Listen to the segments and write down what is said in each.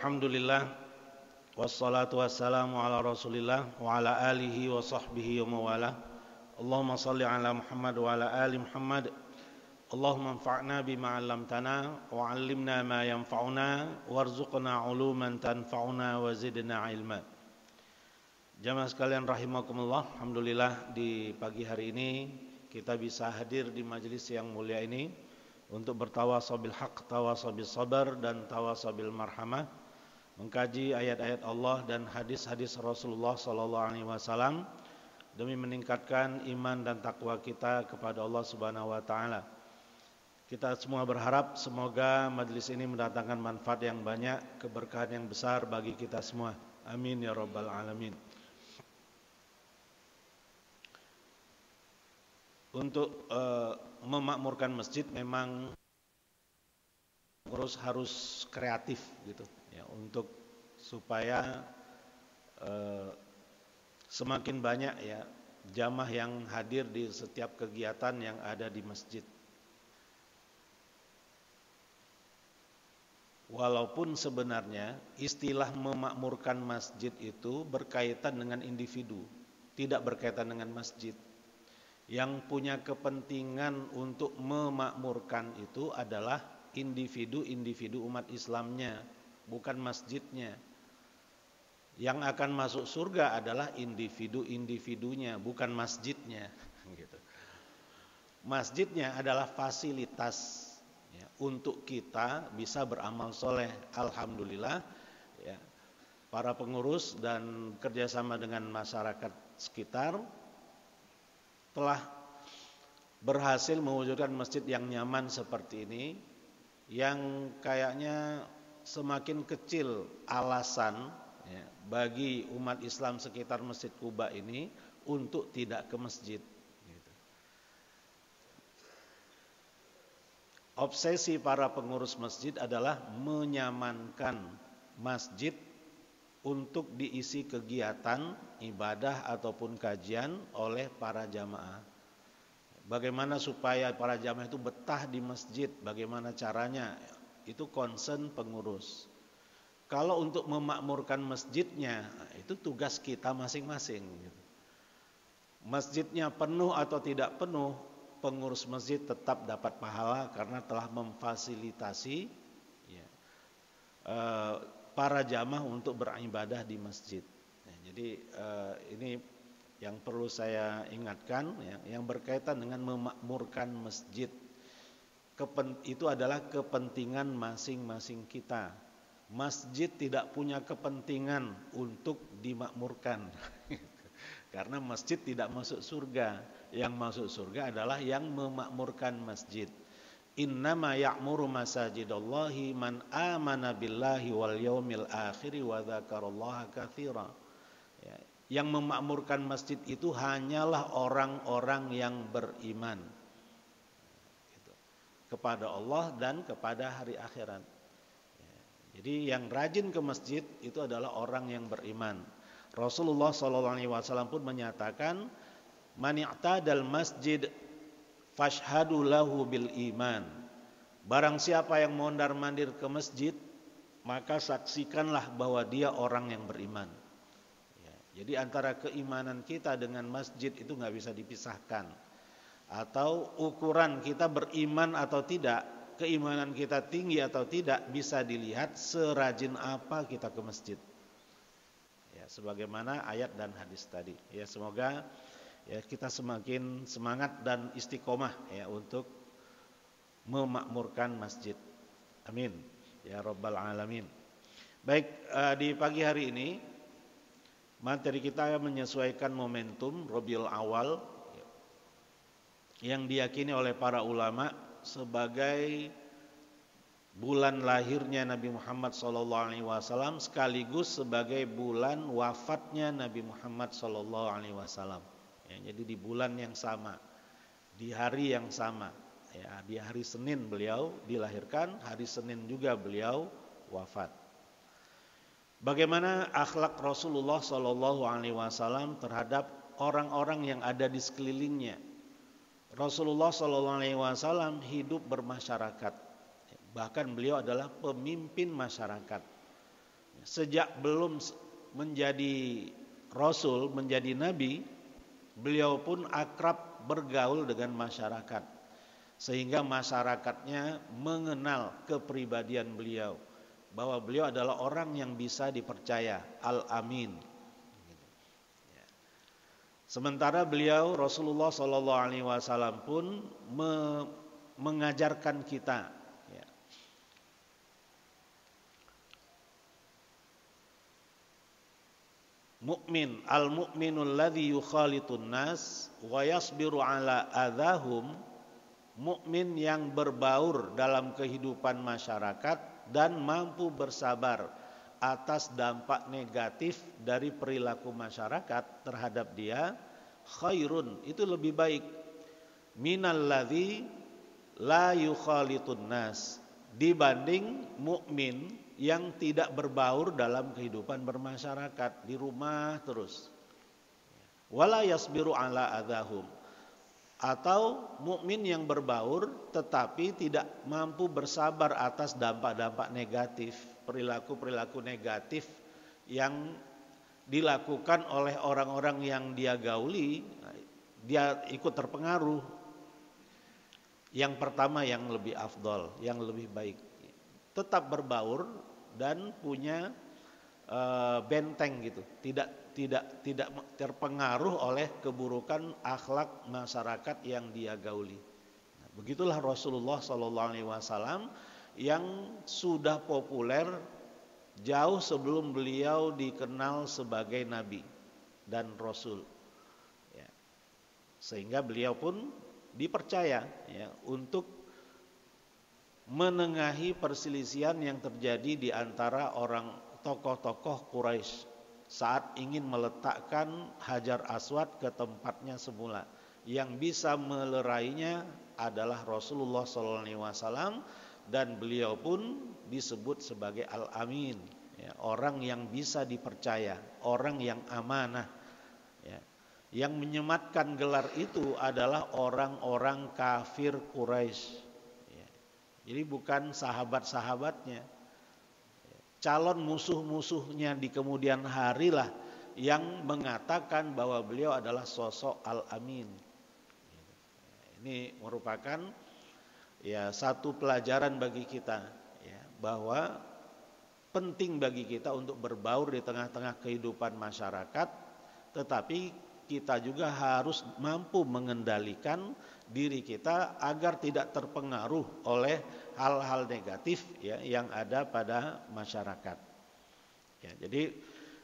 Alhamdulillah wassalatu wassalamu ala Rasulillah wa ala alihi wa sahbihi wa mawala. Allahumma salli ala Muhammad wa ala ali Muhammad. Allahumma anfa'na bima 'allamtana wa 'allimna ma yanfa'una warzuqna 'uluman tanfa'una wa zidna 'ilma. Jamaah sekalian rahimakumullah, alhamdulillah di pagi hari ini kita bisa hadir di majelis yang mulia ini untuk bertawasaw bil haq, tawasaw bis sabar dan tawasaw bil marhamah, mengkaji ayat-ayat Allah dan hadis-hadis Rasulullah sallallahu alaihi wasallam demi meningkatkan iman dan takwa kita kepada Allah Subhanahu wa taala. Kita semua berharap semoga majelis ini mendatangkan manfaat yang banyak, keberkahan yang besar bagi kita semua. Amin ya rabbal alamin. Untuk memakmurkan masjid memang harus kreatif gitu ya, untuk supaya semakin banyak ya jamaah yang hadir di setiap kegiatan yang ada di masjid. Walaupun sebenarnya istilah memakmurkan masjid itu berkaitan dengan individu, tidak berkaitan dengan masjid. Yang punya kepentingan untuk memakmurkan itu adalah individu-individu umat Islamnya, bukan masjidnya. Yang akan masuk surga adalah individu-individunya, bukan masjidnya. Gitu. Masjidnya adalah fasilitas ya, untuk kita bisa beramal soleh. Alhamdulillah, ya, para pengurus dan kerjasama dengan masyarakat sekitar telah berhasil mewujudkan masjid yang nyaman seperti ini, yang kayaknya semakin kecil alasan ya, bagi umat Islam sekitar Masjid Quba ini untuk tidak ke masjid. Obsesi para pengurus masjid adalah menyamankan masjid untuk diisi kegiatan ibadah ataupun kajian oleh para jamaah. Bagaimana supaya para jamaah itu betah di masjid, bagaimana caranya, itu concern pengurus. Kalau untuk memakmurkan masjidnya, itu tugas kita masing-masing. Masjidnya penuh atau tidak penuh, pengurus masjid tetap dapat pahala karena telah memfasilitasi ya, para jamaah untuk beribadah di masjid. Nah, jadi ini yang perlu saya ingatkan ya, yang berkaitan dengan memakmurkan masjid. Itu adalah kepentingan masing-masing kita. Masjid tidak punya kepentingan untuk dimakmurkan. Karena masjid tidak masuk surga. Yang masuk surga adalah yang memakmurkan masjid. Innama ya'muru masajidallahi man amana billahi wal yaumil akhir wa dzakarallaha katsira. Ya, yang memakmurkan masjid itu hanyalah orang-orang yang beriman gitu, kepada Allah dan kepada hari akhirat. Ya, jadi yang rajin ke masjid itu adalah orang yang beriman. Rasulullah SAW pun menyatakan, man i'tadal masjid fashhadu lahu bil iman. Barang siapa yang mondar-mandir ke masjid, maka saksikanlah bahwa dia orang yang beriman. Ya, jadi antara keimanan kita dengan masjid itu nggak bisa dipisahkan. Atau ukuran kita beriman atau tidak, keimanan kita tinggi atau tidak, bisa dilihat serajin apa kita ke masjid. Ya, sebagaimana ayat dan hadis tadi. Ya, semoga ya kita semakin semangat dan istiqomah ya untuk memakmurkan masjid. Amin ya rabbal alamin. Baik, di pagi hari ini materi kita menyesuaikan momentum Rabiul Awal yang diyakini oleh para ulama sebagai bulan lahirnya Nabi Muhammad SAW sekaligus sebagai bulan wafatnya Nabi Muhammad SAW. Ya, jadi di bulan yang sama, di hari yang sama, ya, di hari Senin beliau dilahirkan, hari Senin juga beliau wafat. Bagaimana akhlak Rasulullah SAW terhadap orang-orang yang ada di sekelilingnya? Rasulullah SAW hidup bermasyarakat, bahkan beliau adalah pemimpin masyarakat. Sejak belum menjadi rasul, menjadi nabi, beliau pun akrab bergaul dengan masyarakat, sehingga masyarakatnya mengenal kepribadian beliau, bahwa beliau adalah orang yang bisa dipercaya, al-amin. Sementara beliau Rasulullah SAW pun mengajarkan kita, ya, mukmin, al-mukminul ladzi yukhalitun nas wa yasbiru ala adahum, mukmin yang berbaur dalam kehidupan masyarakat dan mampu bersabar atas dampak negatif dari perilaku masyarakat terhadap dia, khairun, itu lebih baik, minal ladzi la yukhalitun nas, dibanding mukmin yang tidak berbaur dalam kehidupan bermasyarakat, di rumah terus. Wala yasbiru ala adahum, atau mukmin yang berbaur tetapi tidak mampu bersabar atas dampak-dampak negatif, perilaku-perilaku negatif yang dilakukan oleh orang-orang yang dia gauli, dia ikut terpengaruh. Yang pertama yang lebih afdol, yang lebih baik, tetap berbaur dan punya benteng gitu, tidak terpengaruh oleh keburukan akhlak masyarakat yang dia gauli. Nah, begitulah Rasulullah SAW yang sudah populer jauh sebelum beliau dikenal sebagai nabi dan rasul, ya. Sehingga beliau pun dipercaya, ya, untuk menengahi perselisihan yang terjadi di antara orang tokoh-tokoh Quraisy saat ingin meletakkan Hajar Aswad ke tempatnya semula. Yang bisa melerainya adalah Rasulullah SAW, dan beliau pun disebut sebagai Al-Amin, ya, orang yang bisa dipercaya, orang yang amanah, ya. Yang menyematkan gelar itu adalah orang-orang kafir Quraisy, ya. Jadi bukan sahabat-sahabatnya, calon musuh-musuhnya di kemudian hari lah yang mengatakan bahwa beliau adalah sosok Al-Amin. Ini merupakan, ya, satu pelajaran bagi kita, ya, bahwa penting bagi kita untuk berbaur di tengah-tengah kehidupan masyarakat, tetapi kita juga harus mampu mengendalikan diri kita agar tidak terpengaruh oleh hal-hal negatif, ya, yang ada pada masyarakat. Ya, jadi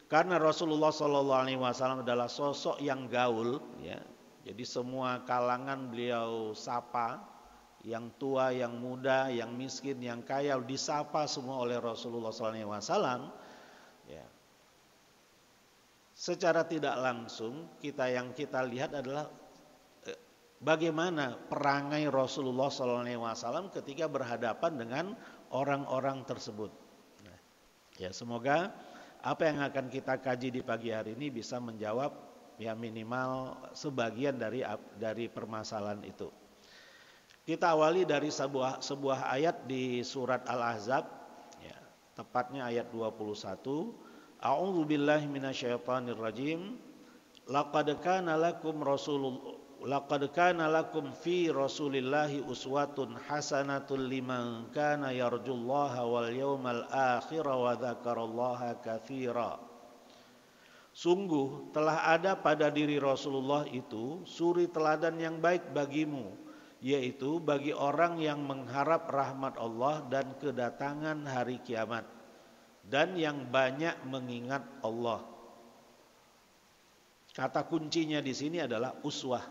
karena Rasulullah SAW adalah sosok yang gaul, ya, jadi semua kalangan beliau sapa, yang tua, yang muda, yang miskin, yang kaya, disapa semua oleh Rasulullah SAW. Ya. Secara tidak langsung yang kita lihat adalah bagaimana perangai Rasulullah SAW ketika berhadapan dengan orang-orang tersebut. Nah, ya, semoga apa yang akan kita kaji di pagi hari ini bisa menjawab, ya, minimal sebagian dari permasalahan itu. Kita awali dari sebuah ayat di surat Al-Ahzab, ya, tepatnya ayat 21. A'udzu billahi minasyaitonir rajim. Laqad kana lakum fi Rasulillahi uswatun hasanatun liman kana yarjullaha wal yawmal akhir wa dzakarallaha katsira. Sungguh telah ada pada diri Rasulullah itu suri teladan yang baik bagimu, yaitu bagi orang yang mengharap rahmat Allah dan kedatangan hari kiamat, dan yang banyak mengingat Allah. Kata kuncinya di sini adalah uswah.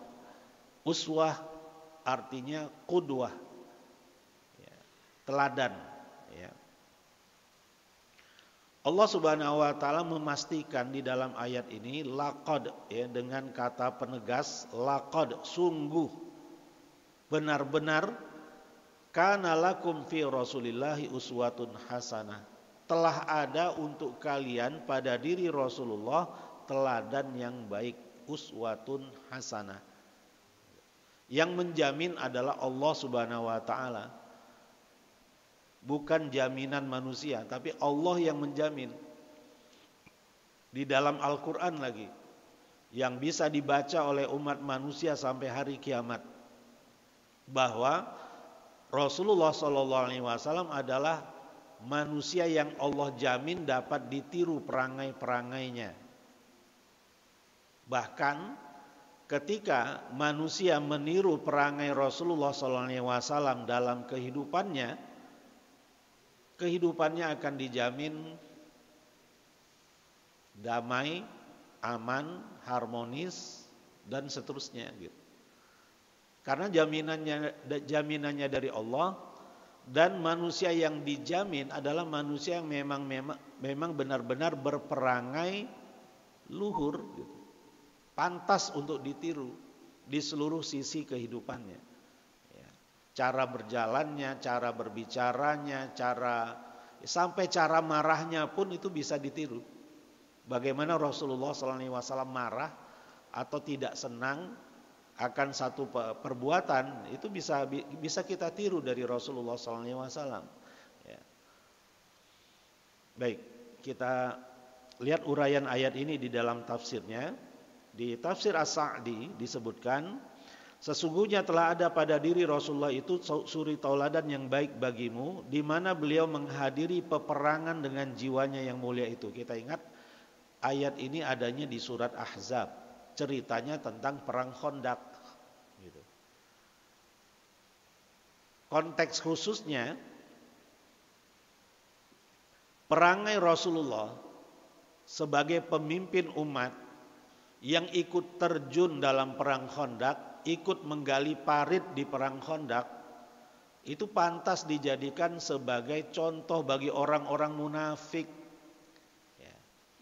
Uswah artinya qudwah, ya, teladan, ya. Allah Subhanahu wa taala memastikan di dalam ayat ini laqad, ya, dengan kata penegas, laqad, sungguh, benar-benar, kana lakum fi Rasulillahi uswatun hasanah, telah ada untuk kalian pada diri Rasulullah teladan yang baik, uswatun hasanah. Yang menjamin adalah Allah Subhanahu wa taala. Bukan jaminan manusia, tapi Allah yang menjamin. di dalam Al-Quran lagi, yang bisa dibaca oleh umat manusia sampai hari kiamat, bahwa Rasulullah SAW adalah manusia yang Allah jamin dapat ditiru perangai-perangainya. Bahkan ketika manusia meniru perangai Rasulullah SAW dalam kehidupannya akan dijamin damai, aman, harmonis, dan seterusnya gitu. Karena jaminannya dari Allah, dan manusia yang dijamin adalah manusia yang memang benar-benar berperangai luhur gitu. Pantas untuk ditiru di seluruh sisi kehidupannya. Ya. Cara berjalannya, cara berbicaranya, sampai cara marahnya pun itu bisa ditiru. Bagaimana Rasulullah SAW marah atau tidak senang akan satu perbuatan, itu bisa kita tiru dari Rasulullah SAW. Ya. Baik, kita lihat uraian ayat ini di dalam tafsirnya. Di tafsir As-Sa'di disebutkan, sesungguhnya telah ada pada diri Rasulullah itu suri tauladan yang baik bagimu, di mana beliau menghadiri peperangan dengan jiwanya yang mulia itu. Kita ingat ayat ini adanya di surat Ahzab, ceritanya tentang perang Khandaq gitu. Konteks khususnya perangai Rasulullah sebagai pemimpin umat yang ikut terjun dalam perang Khandaq, ikut menggali parit di perang Khandaq, itu pantas dijadikan sebagai contoh bagi orang-orang munafik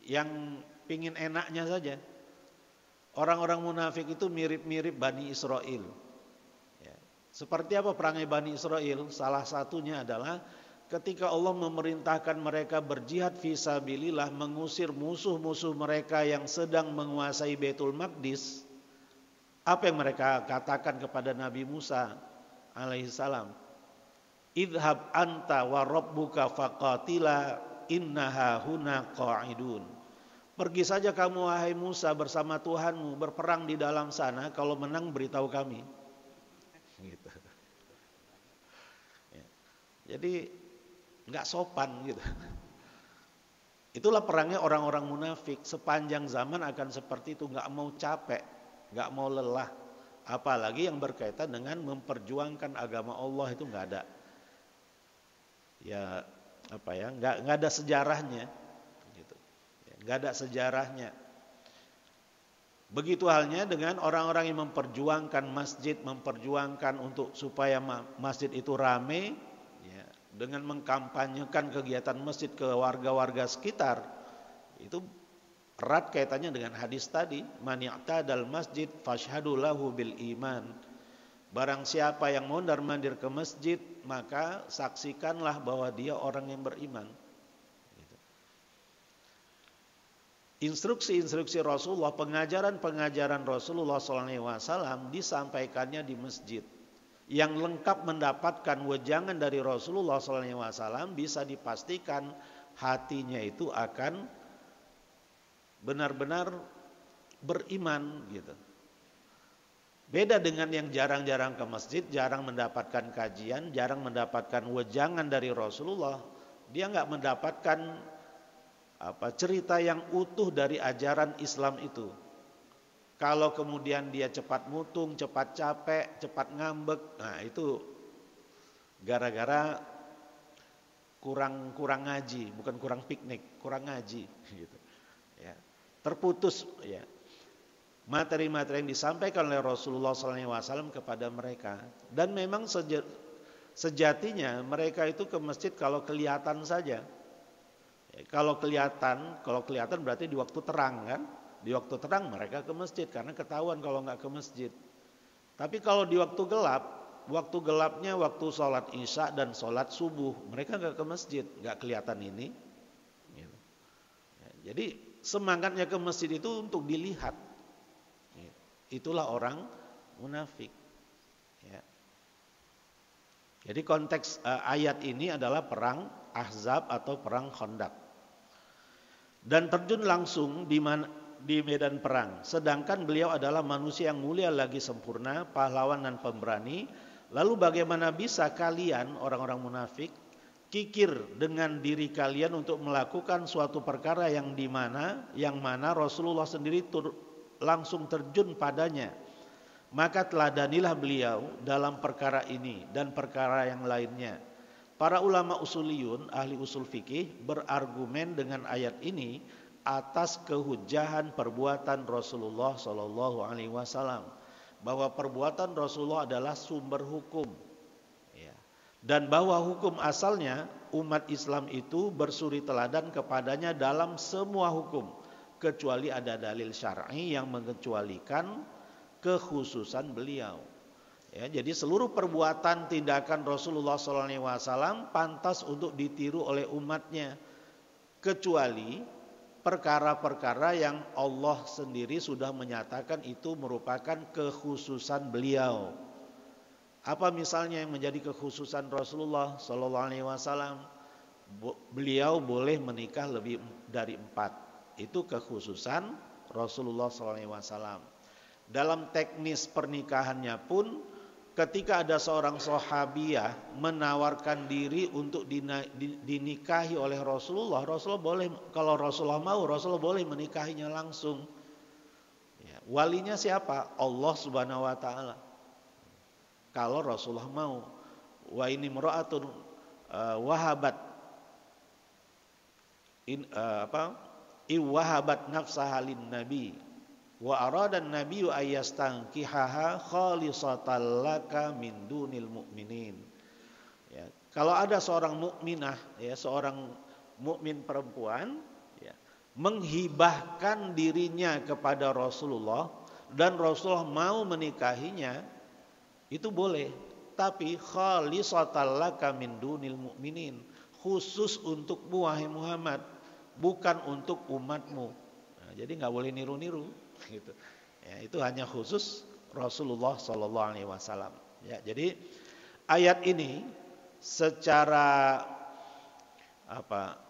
yang pingin enaknya saja. Orang-orang munafik itu mirip-mirip Bani Israel. Ya. Seperti apa perangai Bani Israel? Salah satunya adalah ketika Allah memerintahkan mereka berjihad fisabilillah, mengusir musuh-musuh mereka yang sedang menguasai Baitul Maqdis. Apa yang mereka katakan kepada Nabi Musa alaihissalam? Idhab anta wa rabbuka faqatila innaha huna qa'idun. Pergi saja kamu wahai Musa bersama Tuhanmu, berperang di dalam sana, kalau menang beritahu kami. Gitu. Ya. Jadi nggak sopan gitu. Itulah perangnya orang-orang munafik. Sepanjang zaman akan seperti itu, nggak mau capek, nggak mau lelah. Apalagi yang berkaitan dengan memperjuangkan agama Allah, itu nggak ada. Ya nggak ada sejarahnya. Gak ada sejarahnya. Begitu halnya dengan orang-orang yang memperjuangkan masjid, memperjuangkan untuk supaya masjid itu ramai, ya, dengan mengkampanyekan kegiatan masjid ke warga-warga sekitar. Itu erat kaitannya dengan hadis tadi, man ya'tadal masjid fashhadu lahu bil iman. Barang siapa yang mondar-mandir ke masjid, maka saksikanlah bahwa dia orang yang beriman. Instruksi-instruksi Rasulullah, pengajaran-pengajaran Rasulullah SAW disampaikannya di masjid. Yang lengkap mendapatkan wejangan dari Rasulullah SAW, bisa dipastikan hatinya itu akan benar-benar beriman gitu. Beda dengan yang jarang-jarang ke masjid, jarang mendapatkan kajian, jarang mendapatkan wejangan dari Rasulullah. Dia nggak mendapatkan cerita yang utuh dari ajaran Islam itu. Kalau kemudian dia cepat mutung, cepat capek, cepat ngambek, nah itu gara-gara kurang ngaji, bukan kurang piknik, kurang ngaji gitu. Ya. Terputus ya materi-materi yang disampaikan oleh Rasulullah SAW kepada mereka. Dan memang sejatinya mereka itu ke masjid kalau kelihatan saja. Kalau kelihatan berarti di waktu terang kan? Di waktu terang mereka ke masjid karena ketahuan kalau nggak ke masjid. Tapi kalau di waktu gelapnya waktu sholat isya dan sholat subuh, mereka nggak ke masjid, nggak kelihatan ini. Jadi semangatnya ke masjid itu untuk dilihat. Itulah orang munafik. Jadi konteks ayat ini adalah perang Ahzab atau perang Khandaq. dan terjun langsung di medan perang. Sedangkan beliau adalah manusia yang mulia lagi sempurna, pahlawan dan pemberani. Lalu bagaimana bisa kalian orang-orang munafik kikir dengan diri kalian untuk melakukan suatu perkara yang mana Rasulullah sendiri langsung terjun padanya. Maka teladanilah beliau dalam perkara ini dan perkara yang lainnya. Para ulama usuliyun, ahli usul fikih, berargumen dengan ayat ini atas kehujahan perbuatan Rasulullah Shallallahu Alaihi Wasallam, bahwa perbuatan Rasulullah adalah sumber hukum, ya. Dan bahwa hukum asalnya umat Islam itu bersuri teladan kepadanya dalam semua hukum, kecuali ada dalil syar'i yang mengecualikan kekhususan beliau. Ya, jadi seluruh perbuatan tindakan Rasulullah SAW pantas untuk ditiru oleh umatnya, kecuali perkara-perkara yang Allah sendiri sudah menyatakan itu merupakan kekhususan beliau. Apa misalnya yang menjadi kekhususan Rasulullah SAW? Beliau boleh menikah lebih dari 4. Itu kekhususan Rasulullah SAW. Dalam teknis pernikahannya pun, ketika ada seorang sahabiah menawarkan diri untuk dinikahi oleh Rasulullah, Rasulullah boleh, kalau Rasulullah mau, Rasulullah boleh menikahinya langsung. Ya, walinya siapa? Allah Subhanahu wa taala. Kalau Rasulullah mau. Wa ini mra'atun wahabat wahabat nafsaha lin nabi wa aradan nabiyyu ayyastankihaha khalisatan laka min dunil mu'minin. Ya, kalau ada seorang mukminah, ya, seorang mukmin perempuan, ya, menghibahkan dirinya kepada Rasulullah dan Rasulullah mau menikahinya, itu boleh, tapi khalisatan laka min dunil mu'minin, khusus untukmu wahai Muhammad, bukan untuk umatmu. Nah, jadi nggak boleh niru-niru. Gitu. Ya, itu hanya khusus Rasulullah Sallallahu Alaihi Wasallam. Ya, jadi ayat ini secara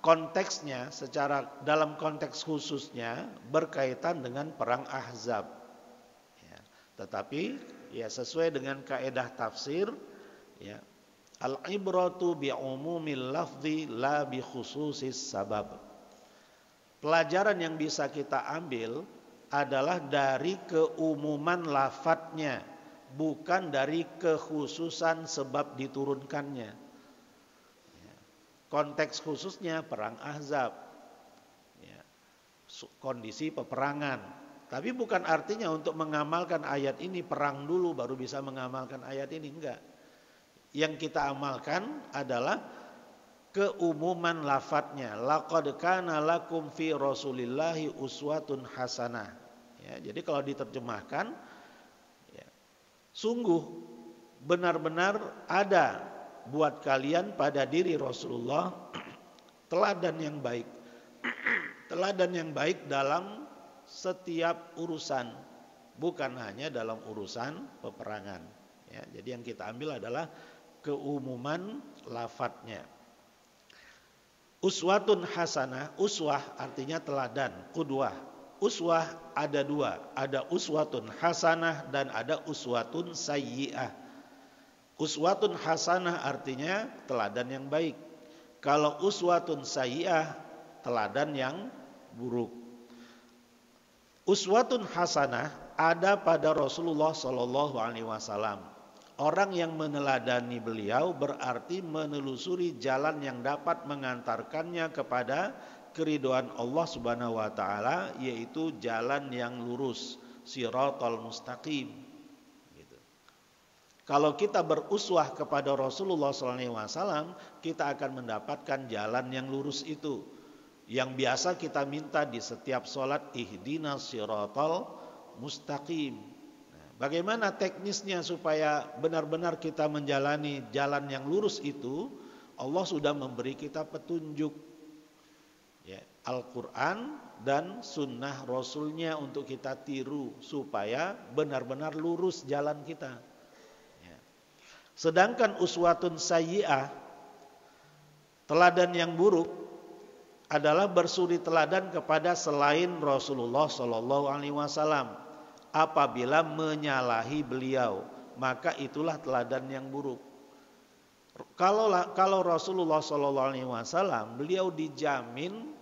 konteksnya, secara dalam konteks khususnya berkaitan dengan perang Ahzab. Ya, tetapi ya sesuai dengan kaidah tafsir, ya, al-ibratu bi umumil lafzi la bi khususis sabab. Pelajaran yang bisa kita ambil adalah dari keumuman lafadznya, bukan dari kekhususan sebab diturunkannya. Konteks khususnya perang Ahzab, ya, kondisi peperangan. Tapi bukan artinya untuk mengamalkan ayat ini perang dulu baru bisa mengamalkan ayat ini, enggak. Yang kita amalkan adalah keumuman lafadznya. Laqad kana lakum fi Rasulillahi uswatun hasanah. Ya, jadi kalau diterjemahkan, ya, sungguh benar-benar ada buat kalian pada diri Rasulullah teladan yang baik. Teladan yang baik dalam setiap urusan, bukan hanya dalam urusan peperangan. Ya, jadi yang kita ambil adalah keumuman lafadznya. Uswatun hasanah, uswah artinya teladan, qudwah. Uswah ada 2, ada uswatun hasanah dan ada uswatun sayyi'ah. Uswatun hasanah artinya teladan yang baik. Kalau uswatun sayyi'ah, teladan yang buruk. Uswatun hasanah ada pada Rasulullah Shallallahu Alaihi Wasallam. Orang yang meneladani beliau berarti menelusuri jalan yang dapat mengantarkannya kepada keridhaan Allah Subhanahu wa taala, yaitu jalan yang lurus, siratal mustaqim. Gitu. Kalau kita beruswah kepada Rasulullah SAW, kita akan mendapatkan jalan yang lurus itu, yang biasa kita minta di setiap sholat, ihdinas siratal mustaqim. Nah, bagaimana teknisnya supaya benar-benar kita menjalani jalan yang lurus itu? Allah sudah memberi kita petunjuk. Ya, Al-Quran dan sunnah Rasulnya untuk kita tiru supaya benar-benar lurus jalan kita. Ya. Sedangkan uswatun sayyi'ah, teladan yang buruk, adalah bersuri teladan kepada selain Rasulullah Shallallahu Alaihi Wasallam. Apabila menyalahi beliau, maka itulah teladan yang buruk. Kalau Rasulullah Shallallahu Alaihi Wasallam, beliau dijamin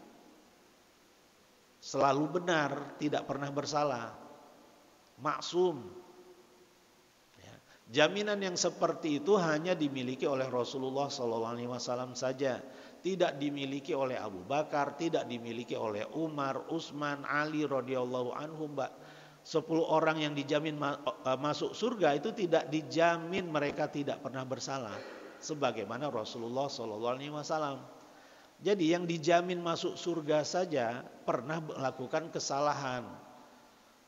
selalu benar, tidak pernah bersalah, maksum. Ya. Jaminan yang seperti itu hanya dimiliki oleh Rasulullah Shallallahu Alaihi Wasallam saja. Tidak dimiliki oleh Abu Bakar, tidak dimiliki oleh Umar, Utsman, Ali radhiyallahu anhum. 10 orang yang dijamin masuk surga itu tidak dijamin mereka tidak pernah bersalah, sebagaimana Rasulullah Shallallahu Alaihi Wasallam. Jadi yang dijamin masuk surga saja pernah melakukan kesalahan.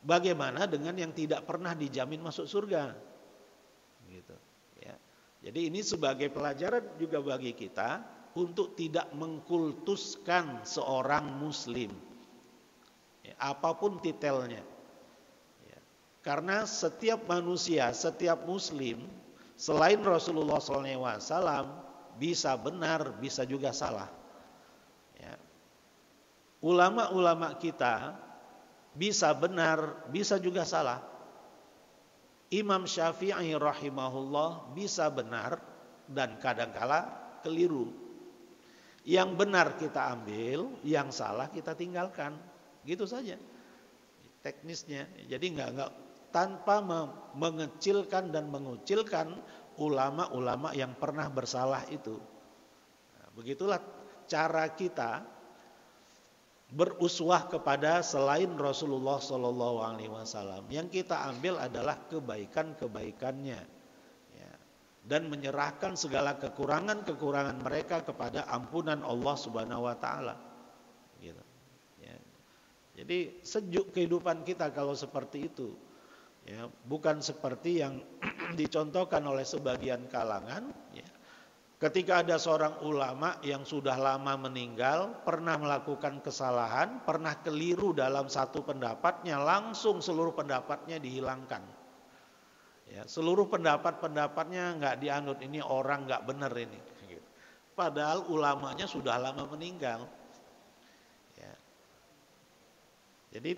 Bagaimana dengan yang tidak pernah dijamin masuk surga? Gitu. Ya. Jadi ini sebagai pelajaran juga bagi kita untuk tidak mengkultuskan seorang muslim, ya, apapun titelnya, ya. Karena setiap manusia, setiap muslim selain Rasulullah SAW bisa benar, bisa juga salah, ya. Ulama-ulama kita bisa benar, bisa juga salah. Imam Syafi'i rahimahullah bisa benar dan kadangkala keliru. Yang benar kita ambil, yang salah kita tinggalkan, gitu saja teknisnya. Jadi nggak tanpa mengecilkan dan mengucilkan ulama-ulama yang pernah bersalah itu. Nah, begitulah cara kita beruswah kepada selain Rasulullah Shallallahu Alaihi Wasallam. Yang kita ambil adalah kebaikan-kebaikannya. Dan menyerahkan segala kekurangan-kekurangan mereka kepada ampunan Allah Subhanahu wa taala. Gitu. Ya. Jadi sejuk kehidupan kita kalau seperti itu. Ya, bukan seperti yang dicontohkan oleh sebagian kalangan, ya. Ketika ada seorang ulama yang sudah lama meninggal, pernah melakukan kesalahan, pernah keliru dalam satu pendapatnya, langsung seluruh pendapatnya dihilangkan. Ya, seluruh pendapat-pendapatnya nggak dianut, ini orang nggak benar ini. Padahal ulamanya sudah lama meninggal. Ya. Jadi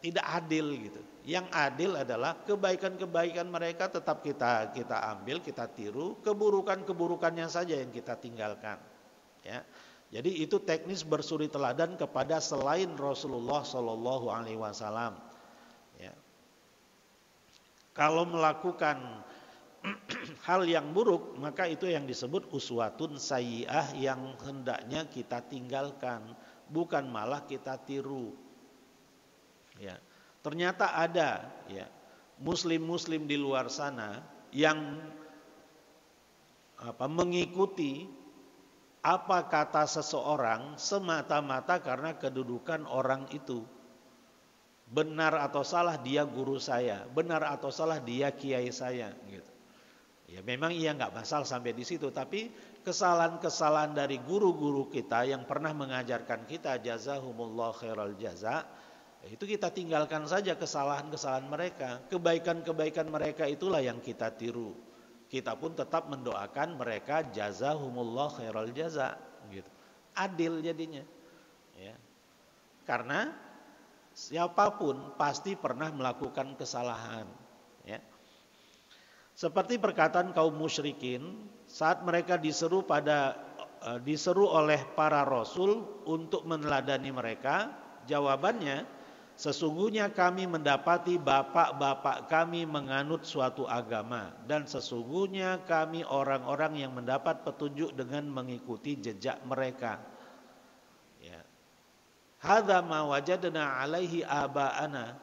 tidak adil gitu. Yang adil adalah kebaikan-kebaikan mereka tetap kita ambil, kita tiru, keburukan-keburukannya saja yang kita tinggalkan. Ya. Jadi itu teknis bersuri teladan kepada selain Rasulullah Shallallahu Alaihi Wasallam. Ya. Kalau melakukan hal yang buruk, maka itu yang disebut uswatun sayyi'ah yang hendaknya kita tinggalkan, bukan malah kita tiru. Ya. Ternyata ada, ya, muslim-muslim di luar sana yang mengikuti apa kata seseorang semata-mata karena kedudukan orang itu. Benar atau salah dia guru saya, benar atau salah dia kiai saya, gitu. Ya memang ia nggak masalah sampai di situ, tapi kesalahan-kesalahan dari guru-guru kita yang pernah mengajarkan kita, jazahumullah khairal jaza, itu kita tinggalkan saja kesalahan-kesalahan mereka. Kebaikan-kebaikan mereka itulah yang kita tiru. Kita pun tetap mendoakan mereka jazahumullah khairal jaza, gitu. Adil jadinya, ya. Karena siapapun pasti pernah melakukan kesalahan, ya. Seperti perkataan kaum musyrikin saat mereka diseru oleh para rasul untuk meneladani mereka, jawabannya, sesungguhnya kami mendapati bapak-bapak kami menganut suatu agama, dan sesungguhnya kami orang-orang yang mendapat petunjuk dengan mengikuti jejak mereka. Hadza ma wajadna alaihi aba'ana.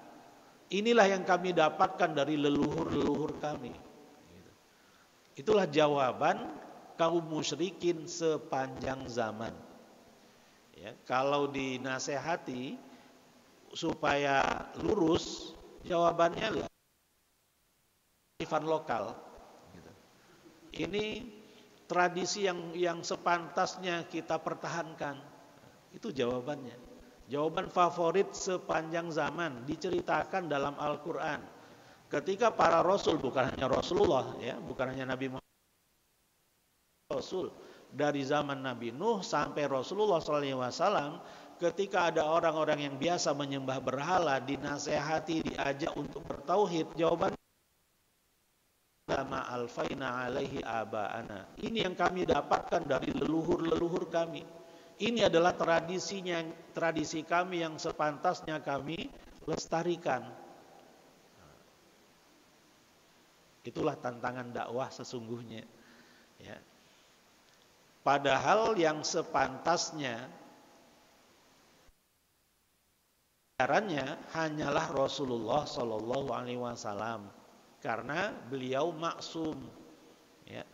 Inilah yang kami dapatkan dari leluhur-leluhur kami. Itulah jawaban kaum musyrikin sepanjang zaman. Ya, kalau dinasehati supaya lurus, jawabannya kearifan lokal. Ini tradisi yang sepantasnya kita pertahankan. Itu jawabannya. Jawaban favorit sepanjang zaman diceritakan dalam Al-Quran. Ketika para rasul, bukan hanya Rasulullah, ya, bukan hanya Nabi Muhammad, Rasul, dari zaman Nabi Nuh sampai Rasulullah SAW, ketika ada orang-orang yang biasa menyembah berhala, dinasehati, diajak untuk bertauhid, jawaban ma alfaina alaihi abaana. Ini yang kami dapatkan dari leluhur-leluhur kami. Ini adalah tradisi kami yang sepantasnya kami lestarikan. Itulah tantangan dakwah sesungguhnya. Ya. Padahal yang sepantasnya ajarannya hanyalah Rasulullah Shallallahu Alaihi Wasallam, karena beliau maksum, ya.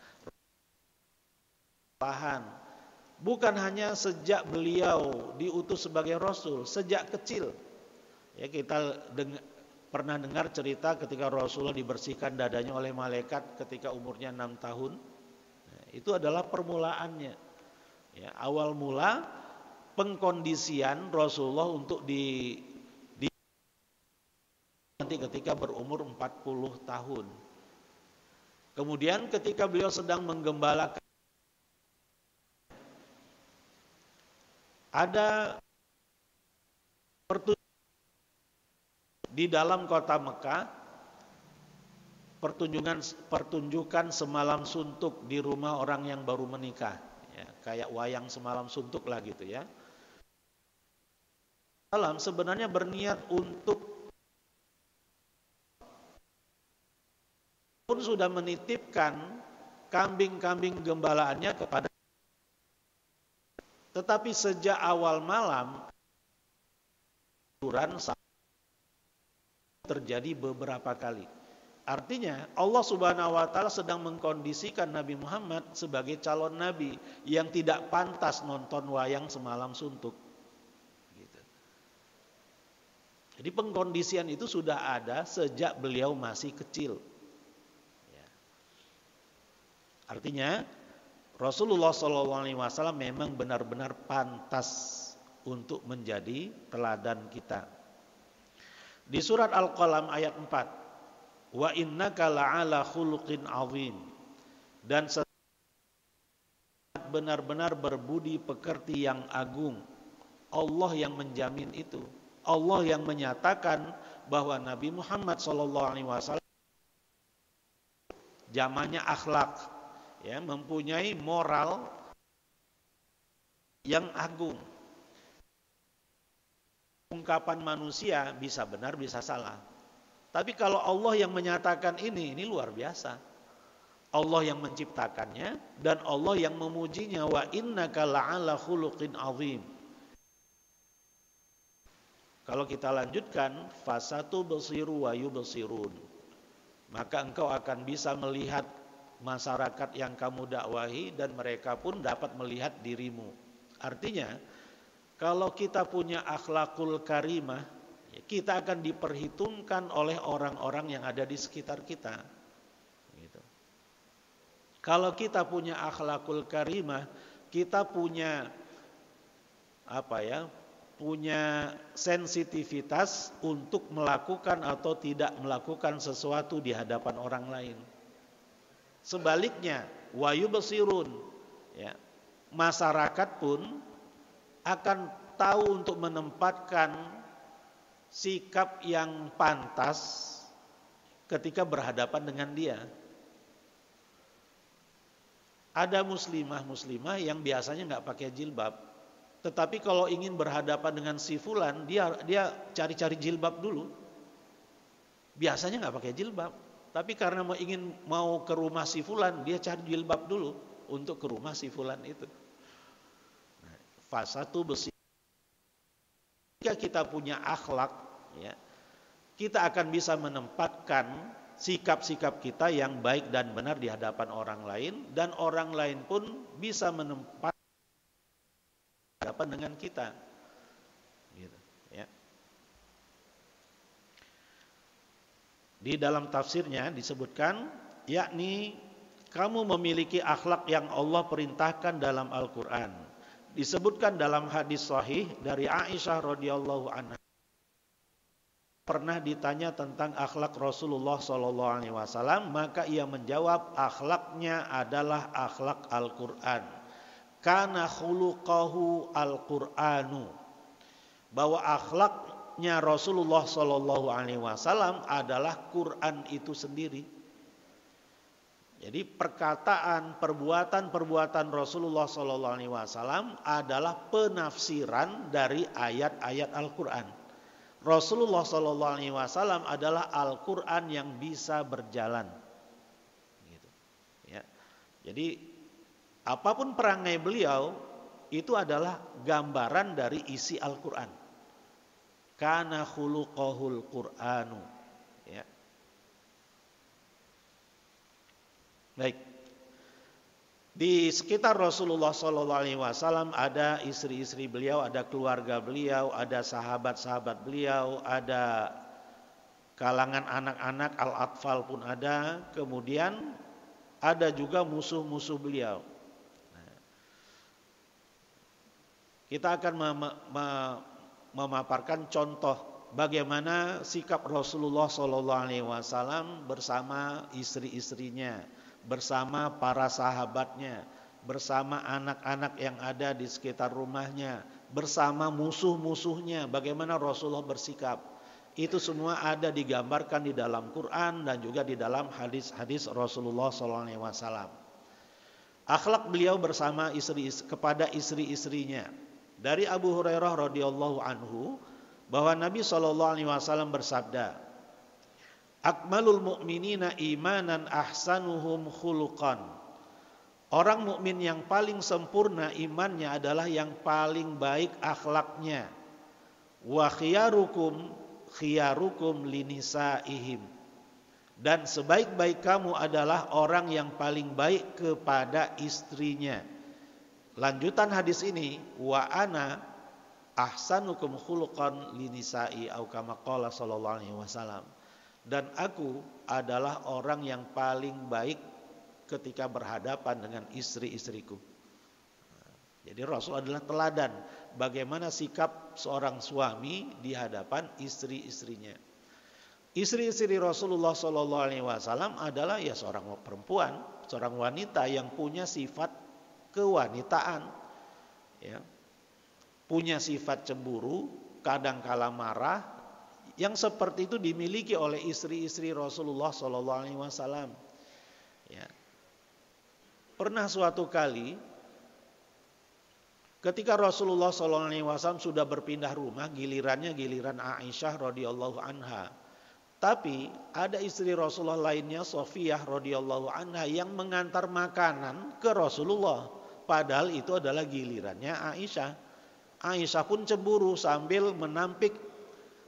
Bukan hanya sejak beliau diutus sebagai Rasul, sejak kecil. Ya, kita pernah dengar cerita ketika Rasulullah dibersihkan dadanya oleh malaikat ketika umurnya 6 tahun. Nah, itu adalah permulaannya. Ya, awal mula pengkondisian Rasulullah untuk nanti ketika berumur 40 tahun. Kemudian ketika beliau sedang menggembalakan, ada di dalam kota Mekah, pertunjukan semalam suntuk di rumah orang yang baru menikah, ya, kayak wayang semalam suntuk lah gitu ya. Salam sebenarnya berniat untuk pun sudah menitipkan kambing-kambing gembalaannya kepada, tetapi sejak awal malam terjadi beberapa kali. Artinya Allah Subhanahu wa taala sedang mengkondisikan Nabi Muhammad sebagai calon nabi yang tidak pantas nonton wayang semalam suntuk. Gitu. Jadi pengkondisian itu sudah ada sejak beliau masih kecil. Ya. Artinya Rasulullah SAW memang benar-benar pantas untuk menjadi teladan kita. Di surat Al-Qalam ayat 4, wa innaka la'ala khuluqin azim, dan benar-benar berbudi pekerti yang agung. Allah yang menjamin itu. Allah yang menyatakan bahwa Nabi Muhammad SAW zamannya akhlak, ya, mempunyai moral yang agung. Ungkapan manusia bisa benar bisa salah. Tapi kalau Allah yang menyatakan ini luar biasa. Allah yang menciptakannya dan Allah yang memujinya, wa innaka la'ala khuluqin azim. Kalau kita lanjutkan, fasatu basiru wa yubsirun, maka engkau akan bisa melihat masyarakat yang kamu dakwahi dan mereka pun dapat melihat dirimu. Artinya, kalau kita punya akhlakul karimah, kita akan diperhitungkan oleh orang-orang yang ada di sekitar kita. Gitu. Kalau kita punya akhlakul karimah, kita punya punya sensitivitas untuk melakukan atau tidak melakukan sesuatu di hadapan orang lain. Sebaliknya, wayu basirun, ya, masyarakat pun akan tahu untuk menempatkan sikap yang pantas ketika berhadapan dengan dia. Ada muslimah yang biasanya nggak pakai jilbab, tetapi kalau ingin berhadapan dengan si fulan, dia cari-cari jilbab dulu. Biasanya nggak pakai jilbab, tapi karena mau ke rumah si fulan, dia cari jilbab dulu untuk ke rumah si fulan itu. Fasatu besi. Jika kita punya akhlak, ya, kita akan bisa menempatkan sikap-sikap kita yang baik dan benar di hadapan orang lain, dan orang lain pun bisa menempatkan hadapan dengan kita. Gitu, ya. Di dalam tafsirnya disebutkan, yakni kamu memiliki akhlak yang Allah perintahkan dalam Al-Quran. Disebutkan dalam hadis sahih dari Aisyah radhiyallahu anha, pernah ditanya tentang akhlak Rasulullah SAW, maka ia menjawab akhlaknya adalah akhlak Al-Quran. kana khuluqahu al-Qur'anu, bahwa akhlaknya Rasulullah Shallallahu Alaihi Wasallam adalah Quran itu sendiri. Jadi perkataan, perbuatan Rasulullah Shallallahu Alaihi Wasallam adalah penafsiran dari ayat-ayat Al-Quran. Rasulullah Shallallahu Alaihi Wasallam adalah Al-Quran yang bisa berjalan. Gitu. Ya. Jadi apapun perangai beliau itu adalah gambaran dari isi Al-Quran. Kana khuluqahul Qur'anu. Ya. Baik. Di sekitar Rasulullah SAW ada istri-istri beliau, ada keluarga beliau, ada sahabat-sahabat beliau, ada kalangan anak-anak, al-atfal pun ada. Kemudian ada juga musuh-musuh beliau. Kita akan memaparkan contoh bagaimana sikap Rasulullah SAW bersama istri-istrinya, bersama para sahabatnya, bersama anak-anak yang ada di sekitar rumahnya, bersama musuh-musuhnya, bagaimana Rasulullah bersikap. Itu semua ada digambarkan di dalam Quran dan juga di dalam hadis-hadis Rasulullah SAW. Akhlak beliau bersama kepada istri-istrinya. Dari Abu Hurairah radhiyallahu anhu bahwa Nabi SAW bersabda, akmalul mu'minina imanan ahsanuhum khuluqan. Orang mukmin yang paling sempurna imannya adalah yang paling baik akhlaknya. Wa khiyarukum linisaihim. Dan sebaik-baik kamu adalah orang yang paling baik kepada istrinya. Lanjutan hadis ini, wa ana ahsanukum khuluqan linisai au kama qala sallallahu alaihi wasallam. Dan aku adalah orang yang paling baik ketika berhadapan dengan istri-istriku. Jadi Rasul adalah teladan bagaimana sikap seorang suami di hadapan istri-istrinya. Istri-istri Rasulullah SAW adalah ya seorang perempuan, seorang wanita yang punya sifat kewanitaan, ya, punya sifat cemburu, kadangkala marah, yang seperti itu dimiliki oleh istri-istri Rasulullah SAW. Ya. Pernah suatu kali, ketika Rasulullah SAW sudah berpindah rumah, giliran Aisyah radhiyallahu anha. Tapi ada istri Rasulullah lainnya, Sofiyah radhiyallahu anha, yang mengantar makanan ke Rasulullah. Padahal itu adalah gilirannya Aisyah. Aisyah pun cemburu sambil menampik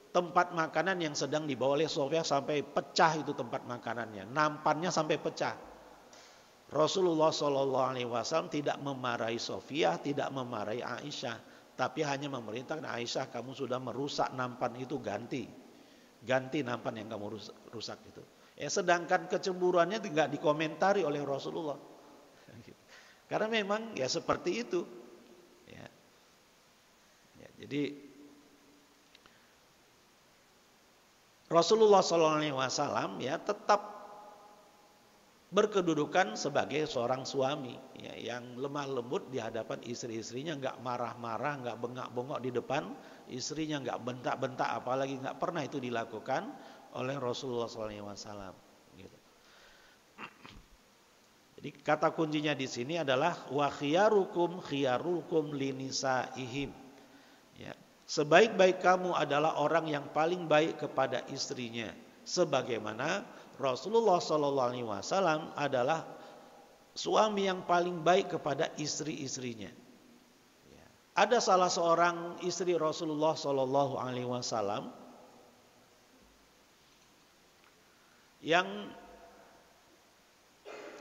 tempat makanan yang sedang dibawa oleh Sofiyah sampai pecah itu tempat makanannya. Nampannya sampai pecah. Rasulullah SAW tidak memarahi Sofiyah, tidak memarahi Aisyah. Tapi hanya memerintahkan Aisyah, kamu sudah merusak nampan itu, ganti nampan yang kamu rusak itu. Ya, sedangkan kecemburuannya tidak dikomentari oleh Rasulullah. Karena memang ya seperti itu. Ya. Ya, jadi Rasulullah SAW ya tetap berkedudukan sebagai seorang suami ya, yang lemah lembut di hadapan istri-istrinya, nggak marah-marah, nggak bengak-bengok di depan istrinya, nggak bentak-bentak, apalagi nggak pernah itu dilakukan oleh Rasulullah SAW. Gitu. Jadi kata kuncinya di sini adalah wa khiyarukum linisaihim. Ya, sebaik-baik kamu adalah orang yang paling baik kepada istrinya, sebagaimana Rasulullah SAW adalah suami yang paling baik kepada istri-istrinya. Ya. Ada salah seorang istri Rasulullah SAW yang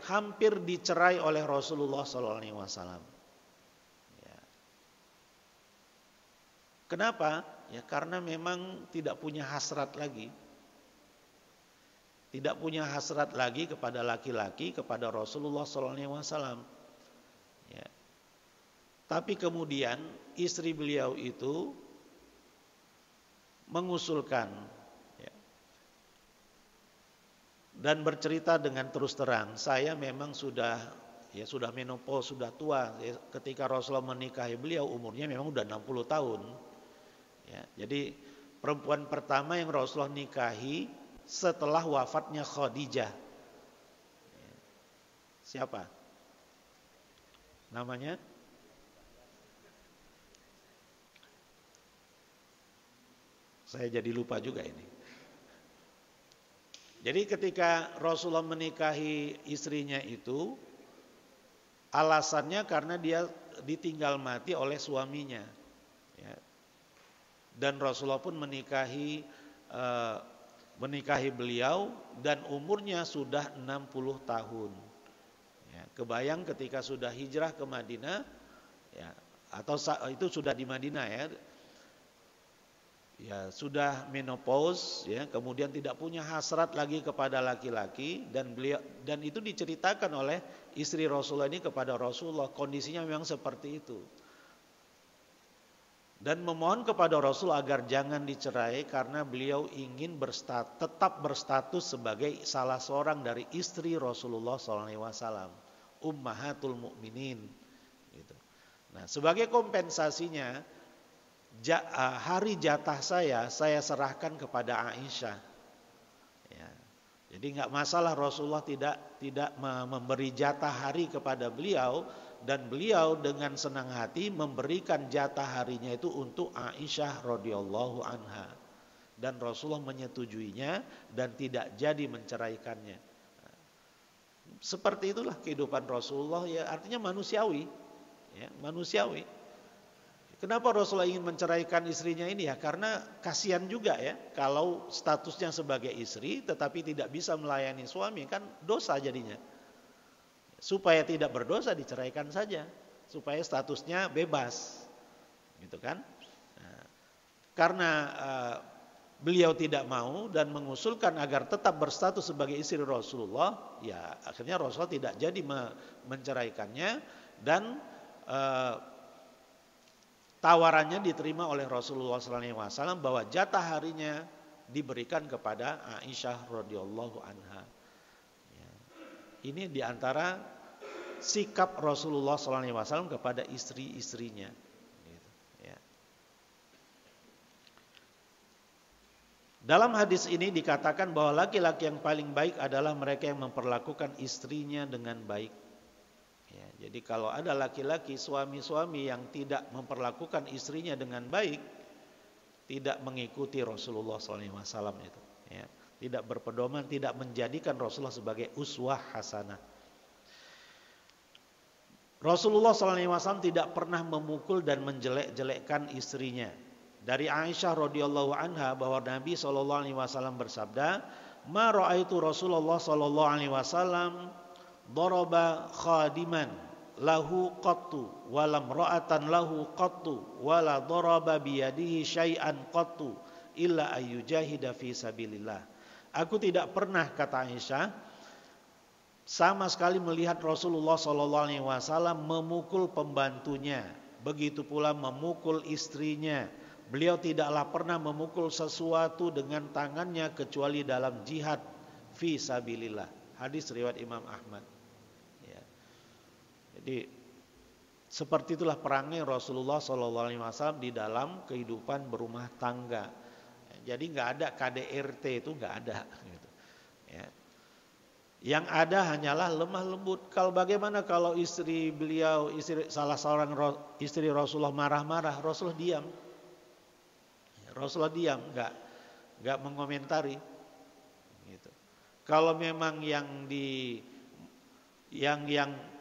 hampir dicerai oleh Rasulullah SAW. Ya. Kenapa? Ya karena memang tidak punya hasrat lagi. Tidak punya hasrat lagi kepada laki-laki, kepada Rasulullah SAW. Ya. Tapi kemudian istri beliau itu mengusulkan ya, dan bercerita dengan terus terang, saya memang sudah ya sudah menopause, sudah tua. Ya, ketika Rasulullah menikahi beliau umurnya memang udah 60 tahun. Ya, jadi perempuan pertama yang Rasulullah nikahi setelah wafatnya Khadijah. Ya, siapa? Namanya? Saya jadi lupa juga ini. Jadi ketika Rasulullah menikahi istrinya itu, alasannya karena dia ditinggal mati oleh suaminya. Ya. Dan Rasulullah pun menikahi beliau dan umurnya sudah 60 tahun. Ya, kebayang ketika sudah hijrah ke Madinah, ya, atau itu sudah di Madinah ya. Ya, sudah menopause ya, kemudian tidak punya hasrat lagi kepada laki-laki dan itu diceritakan oleh istri Rasulullah ini kepada Rasulullah, kondisinya memang seperti itu. Dan memohon kepada Rasul agar jangan dicerai karena beliau ingin tetap berstatus sebagai salah seorang dari istri Rasulullah SAW, ummahatul mukminin gitu. Nah, sebagai kompensasinya hari jatah saya serahkan kepada Aisyah. Ya. Jadi nggak masalah Rasulullah tidak memberi jatah hari kepada beliau, dan beliau dengan senang hati memberikan jatah harinya itu untuk Aisyah radhiyallahu anha. Dan Rasulullah menyetujuinya dan tidak jadi menceraikannya. Seperti itulah kehidupan Rasulullah, ya artinya manusiawi. Ya, manusiawi. Kenapa Rasulullah ingin menceraikan istrinya ini ya? Karena kasihan juga ya kalau statusnya sebagai istri tetapi tidak bisa melayani suami, kan dosa jadinya. Supaya tidak berdosa diceraikan saja, supaya statusnya bebas, gitu kan? Nah, karena beliau tidak mau dan mengusulkan agar tetap berstatus sebagai istri Rasulullah, ya akhirnya Rasulullah tidak jadi menceraikannya dan tawarannya diterima oleh Rasulullah SAW bahwa jatah harinya diberikan kepada Aisyah radhiyallahu anha. Ya. Ini diantara sikap Rasulullah SAW kepada istri-istrinya. Gitu. Ya. Dalam hadis ini dikatakan bahwa laki-laki yang paling baik adalah mereka yang memperlakukan istrinya dengan baik. Ya, jadi kalau ada laki-laki, suami-suami yang tidak memperlakukan istrinya dengan baik, tidak mengikuti Rasulullah SAW itu, ya, tidak berpedoman, tidak menjadikan Rasulullah sebagai uswah hasanah. Rasulullah SAW tidak pernah memukul dan menjelek-jelekkan istrinya. Dari Aisyah radhiyallahu anha bahwa Nabi SAW bersabda, "Ma ra'aitu Rasulullah SAW daraba khadiman lahu qattu walam ra'atan lahu qattu wala daraba biyadihi syai'an qattu illa ayyujahida fi sabilillah." Aku tidak pernah, kata Aisyah, sama sekali melihat Rasulullah SAW memukul pembantunya, begitu pula memukul istrinya. Beliau tidaklah pernah memukul sesuatu dengan tangannya kecuali dalam jihad fi sabilillah. Hadis riwayat Imam Ahmad. Ya. Jadi seperti itulah perangnya Rasulullah SAW di dalam kehidupan berumah tangga. Jadi nggak ada KDRT, itu nggak ada. Gitu. Ya. Yang ada hanyalah lemah lembut. Kalau bagaimana kalau salah seorang istri Rasulullah marah-marah, Rasulullah diam. Rasulullah diam, nggak mengomentari. Gitu. Kalau memang yang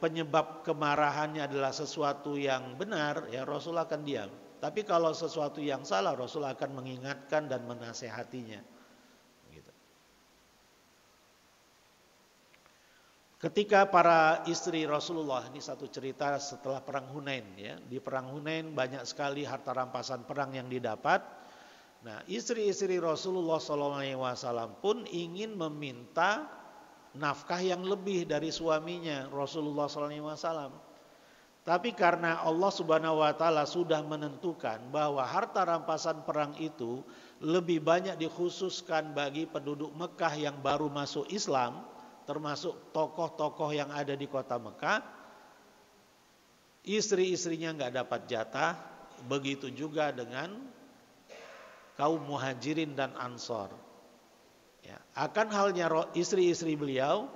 penyebab kemarahannya adalah sesuatu yang benar, ya Rasulullah akan diam. Tapi kalau sesuatu yang salah, Rasulullah akan mengingatkan dan menasehatinya. Gitu. Ketika para istri Rasulullah, ini satu cerita setelah perang Hunain, ya. Di perang Hunain banyak sekali harta rampasan perang yang didapat. Nah, istri-istri Rasulullah SAW pun ingin meminta nafkah yang lebih dari suaminya Rasulullah SAW. Tapi karena Allah Subhanahu wa taala sudah menentukan bahwa harta rampasan perang itu lebih banyak dikhususkan bagi penduduk Mekah yang baru masuk Islam, termasuk tokoh-tokoh yang ada di kota Mekah, istri-istrinya nggak dapat jatah. Begitu juga dengan kaum muhajirin dan ansor. Ya, akan halnya istri-istri beliau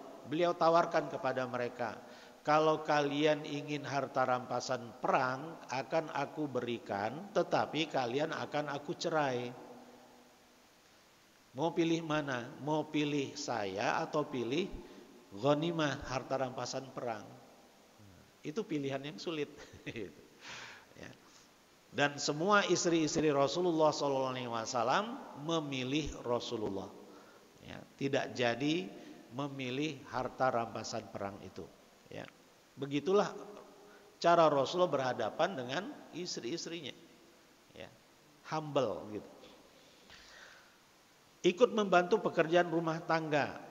tawarkan kepada mereka, kalau kalian ingin harta rampasan perang akan aku berikan, tetapi kalian akan aku cerai. Mau pilih mana? Mau pilih saya atau pilih ghanimah, harta rampasan perang? Itu pilihan yang sulit. Ya. Dan semua istri-istri Rasulullah SAW memilih Rasulullah. Ya, tidak jadi memilih harta rampasan perang itu. Ya. Begitulah cara Rasulullah berhadapan dengan istri-istrinya. Ya. Humble gitu. Ikut membantu pekerjaan rumah tangga.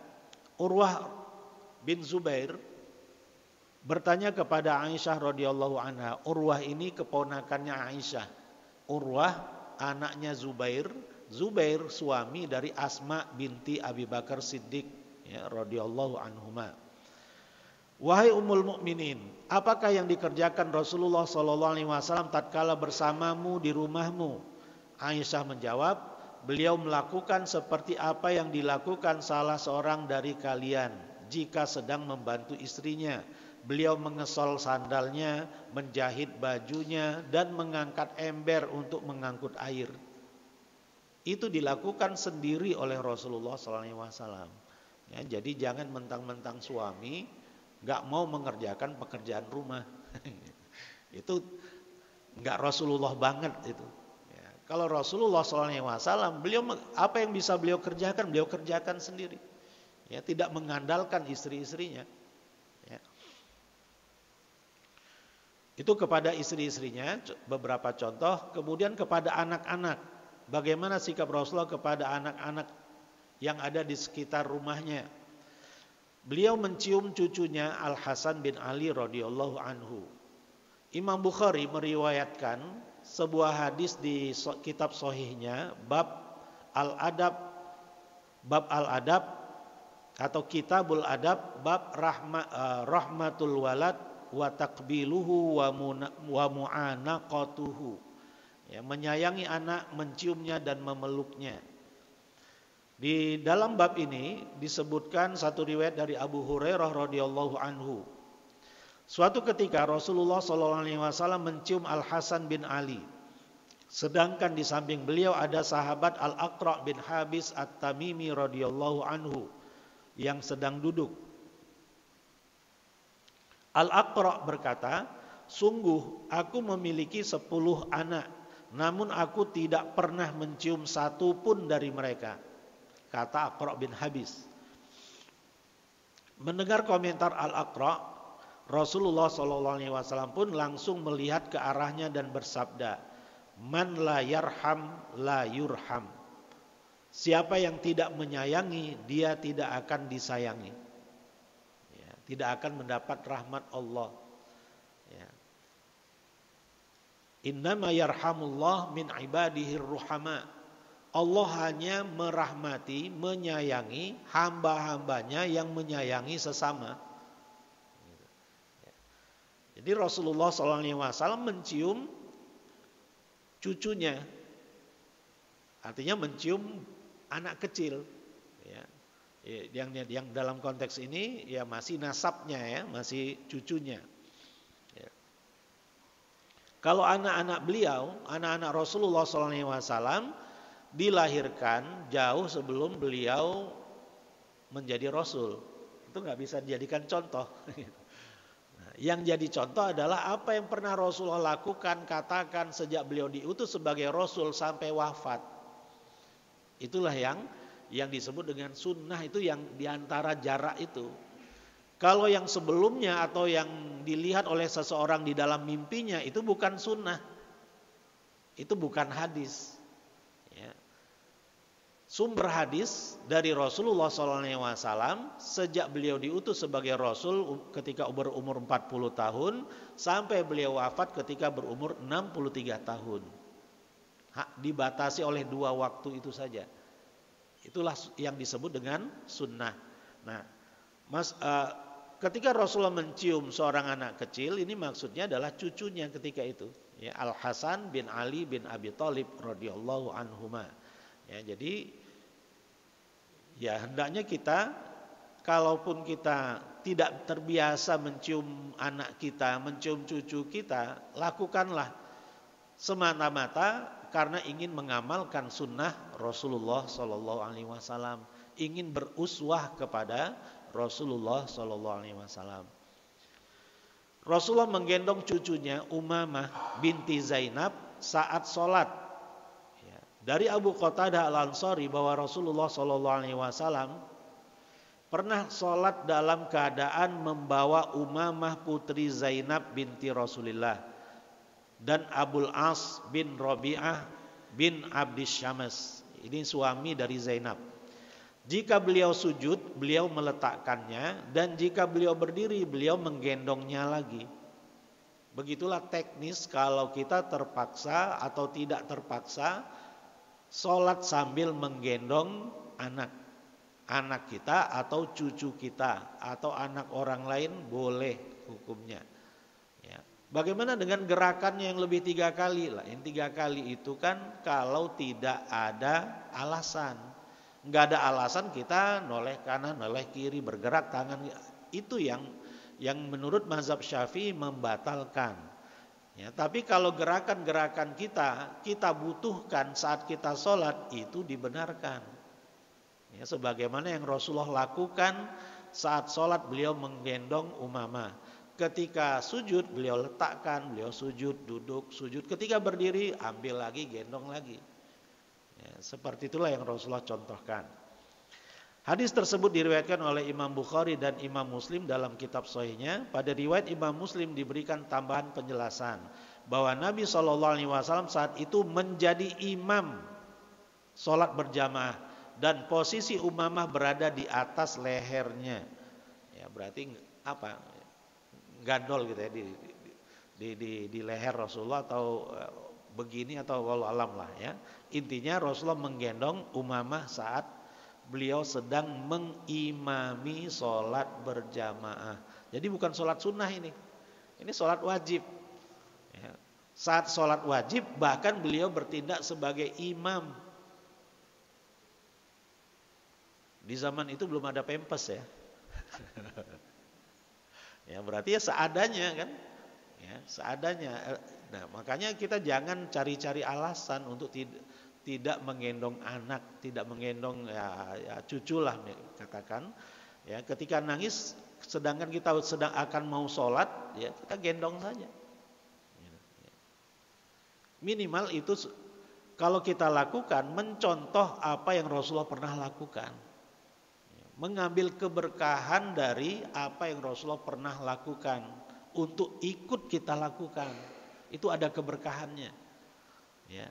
Urwah bin Zubair bertanya kepada Aisyah radhiyallahu anha. Urwah ini keponakannya Aisyah. Urwah anaknya Zubair. Zubair suami dari Asma binti Abi Bakar Siddiq, ya, radhiyallahu anhuma. Wahai Ummul Mukminin, apakah yang dikerjakan Rasulullah SAW tatkala bersamamu di rumahmu? Aisyah menjawab, beliau melakukan seperti apa yang dilakukan salah seorang dari kalian jika sedang membantu istrinya. Beliau mengesol sandalnya, menjahit bajunya, dan mengangkat ember untuk mengangkut air. Itu dilakukan sendiri oleh Rasulullah SAW. Ya, jadi jangan mentang-mentang suami nggak mau mengerjakan pekerjaan rumah. Itu nggak Rasulullah banget itu. Ya, kalau Rasulullah SAW, beliau apa yang bisa beliau kerjakan sendiri. Ya, tidak mengandalkan istri-istrinya. Ya. Itu kepada istri-istrinya beberapa contoh. Kemudian kepada anak-anak. Bagaimana sikap Rasulullah kepada anak-anak yang ada di sekitar rumahnya? Beliau mencium cucunya Al Hasan bin Ali radhiyallahu anhu. Imam Bukhari meriwayatkan sebuah hadis di kitab sahihnya bab al-adab atau kitabul adab bab rahmatul walad wa taqbiluhu wa mu'anaqatuhu. Ya, menyayangi anak, menciumnya dan memeluknya. Di dalam bab ini disebutkan satu riwayat dari Abu Hurairah radhiyallahu anhu. Suatu ketika Rasulullah SAW mencium Al Hasan bin Ali. Sedangkan di samping beliau ada sahabat Al-Aqra' bin Habis At-Tamimi radhiyallahu anhu yang sedang duduk. Al-Aqra' berkata, sungguh aku memiliki 10 anak. Namun aku tidak pernah mencium satu pun dari mereka, kata Aqra' bin Habis. Mendengar komentar Al-Aqra', Rasulullah SAW pun langsung melihat ke arahnya dan bersabda, man la yarham la yurham. Siapa yang tidak menyayangi, dia tidak akan disayangi. Ya, tidak akan mendapat rahmat Allah. Ya. Innama yarhamullah min ibadihir ruhama. Allah hanya merahmati, menyayangi hamba-hambanya yang menyayangi sesama. Jadi Rasulullah SAW mencium cucunya, artinya mencium anak kecil. Ya. Yang dalam konteks ini ya masih nasabnya, ya masih cucunya. Kalau anak-anak beliau, anak-anak Rasulullah SAW dilahirkan jauh sebelum beliau menjadi Rasul. Itu nggak bisa dijadikan contoh. Nah, yang jadi contoh adalah apa yang pernah Rasulullah lakukan, katakan sejak beliau diutus sebagai Rasul sampai wafat. Itulah yang disebut dengan sunnah, itu yang diantara jarak itu. Kalau yang sebelumnya atau yang dilihat oleh seseorang di dalam mimpinya itu bukan sunnah, itu bukan hadis. Ya. Sumber hadis dari Rasulullah SAW sejak beliau diutus sebagai Rasul ketika berumur 40 tahun sampai beliau wafat ketika berumur 63 tahun. Dibatasi oleh 2 waktu itu saja. Itulah yang disebut dengan sunnah. Nah, ketika Rasulullah mencium seorang anak kecil, ini maksudnya adalah cucunya ketika itu, ya, Al Hasan bin Ali bin Abi Thalib radhiyallahu anhuma. Ya, jadi ya hendaknya kita, kalaupun kita tidak terbiasa mencium anak kita, mencium cucu kita, lakukanlah semata-mata karena ingin mengamalkan sunnah Rasulullah Sallallahu Alaihi Wasallam, ingin beruswah kepada Rasulullah Sallallahu Alaihi Wasallam. Rasulullah menggendong cucunya Umamah binti Zainab saat sholat. Ya, dari Abu Qatadah Al-Ansari bahwa Rasulullah Sallallahu Alaihi Wasallam pernah sholat dalam keadaan membawa Umamah putri Zainab binti Rasulullah dan Abul As bin Rabi'ah bin Abdis Syams. Ini suami dari Zainab. Jika beliau sujud, beliau meletakkannya, dan jika beliau berdiri, beliau menggendongnya lagi. Begitulah teknis kalau kita terpaksa atau tidak terpaksa sholat sambil menggendong anak kita atau cucu kita atau anak orang lain, boleh hukumnya. Ya. Bagaimana dengan gerakannya yang lebih 3 kali lah? Yang 3 kali itu kan kalau tidak ada alasan. Nggak ada alasan kita noleh kanan, noleh kiri, bergerak tangan. Itu yang menurut mazhab Syafi'i membatalkan. Ya, tapi kalau gerakan-gerakan kita butuhkan saat kita sholat, itu dibenarkan. Ya, sebagaimana yang Rasulullah lakukan saat sholat, beliau menggendong Umamah. Ketika sujud, beliau letakkan, beliau sujud, duduk, sujud. Ketika berdiri, ambil lagi, gendong lagi. Ya, seperti itulah yang Rasulullah contohkan. Hadis tersebut diriwayatkan oleh Imam Bukhari dan Imam Muslim dalam kitab sahihnya. Pada riwayat Imam Muslim diberikan tambahan penjelasan bahwa Nabi SAW saat itu menjadi imam sholat berjamaah dan posisi Umamah berada di atas lehernya. Ya, berarti apa? Gandol gitu ya di leher Rasulullah atau begini atau walau alam lah ya. Intinya Rasulullah menggendong Umamah saat beliau sedang mengimami sholat berjamaah. Jadi bukan sholat sunnah ini sholat wajib. Ya. Saat sholat wajib bahkan beliau bertindak sebagai imam. Di zaman itu belum ada pempes ya. Ya berarti ya seadanya kan. Ya, seadanya. Nah, makanya kita jangan cari-cari alasan untuk tidak menggendong anak, tidak menggendong ya cucu lah katakan. Ya, ketika nangis sedangkan kita sedang akan mau sholat, ya kita gendong saja. Minimal itu kalau kita lakukan mencontoh apa yang Rasulullah pernah lakukan. Mengambil keberkahan dari apa yang Rasulullah pernah lakukan untuk ikut kita lakukan. Itu ada keberkahannya. Ya.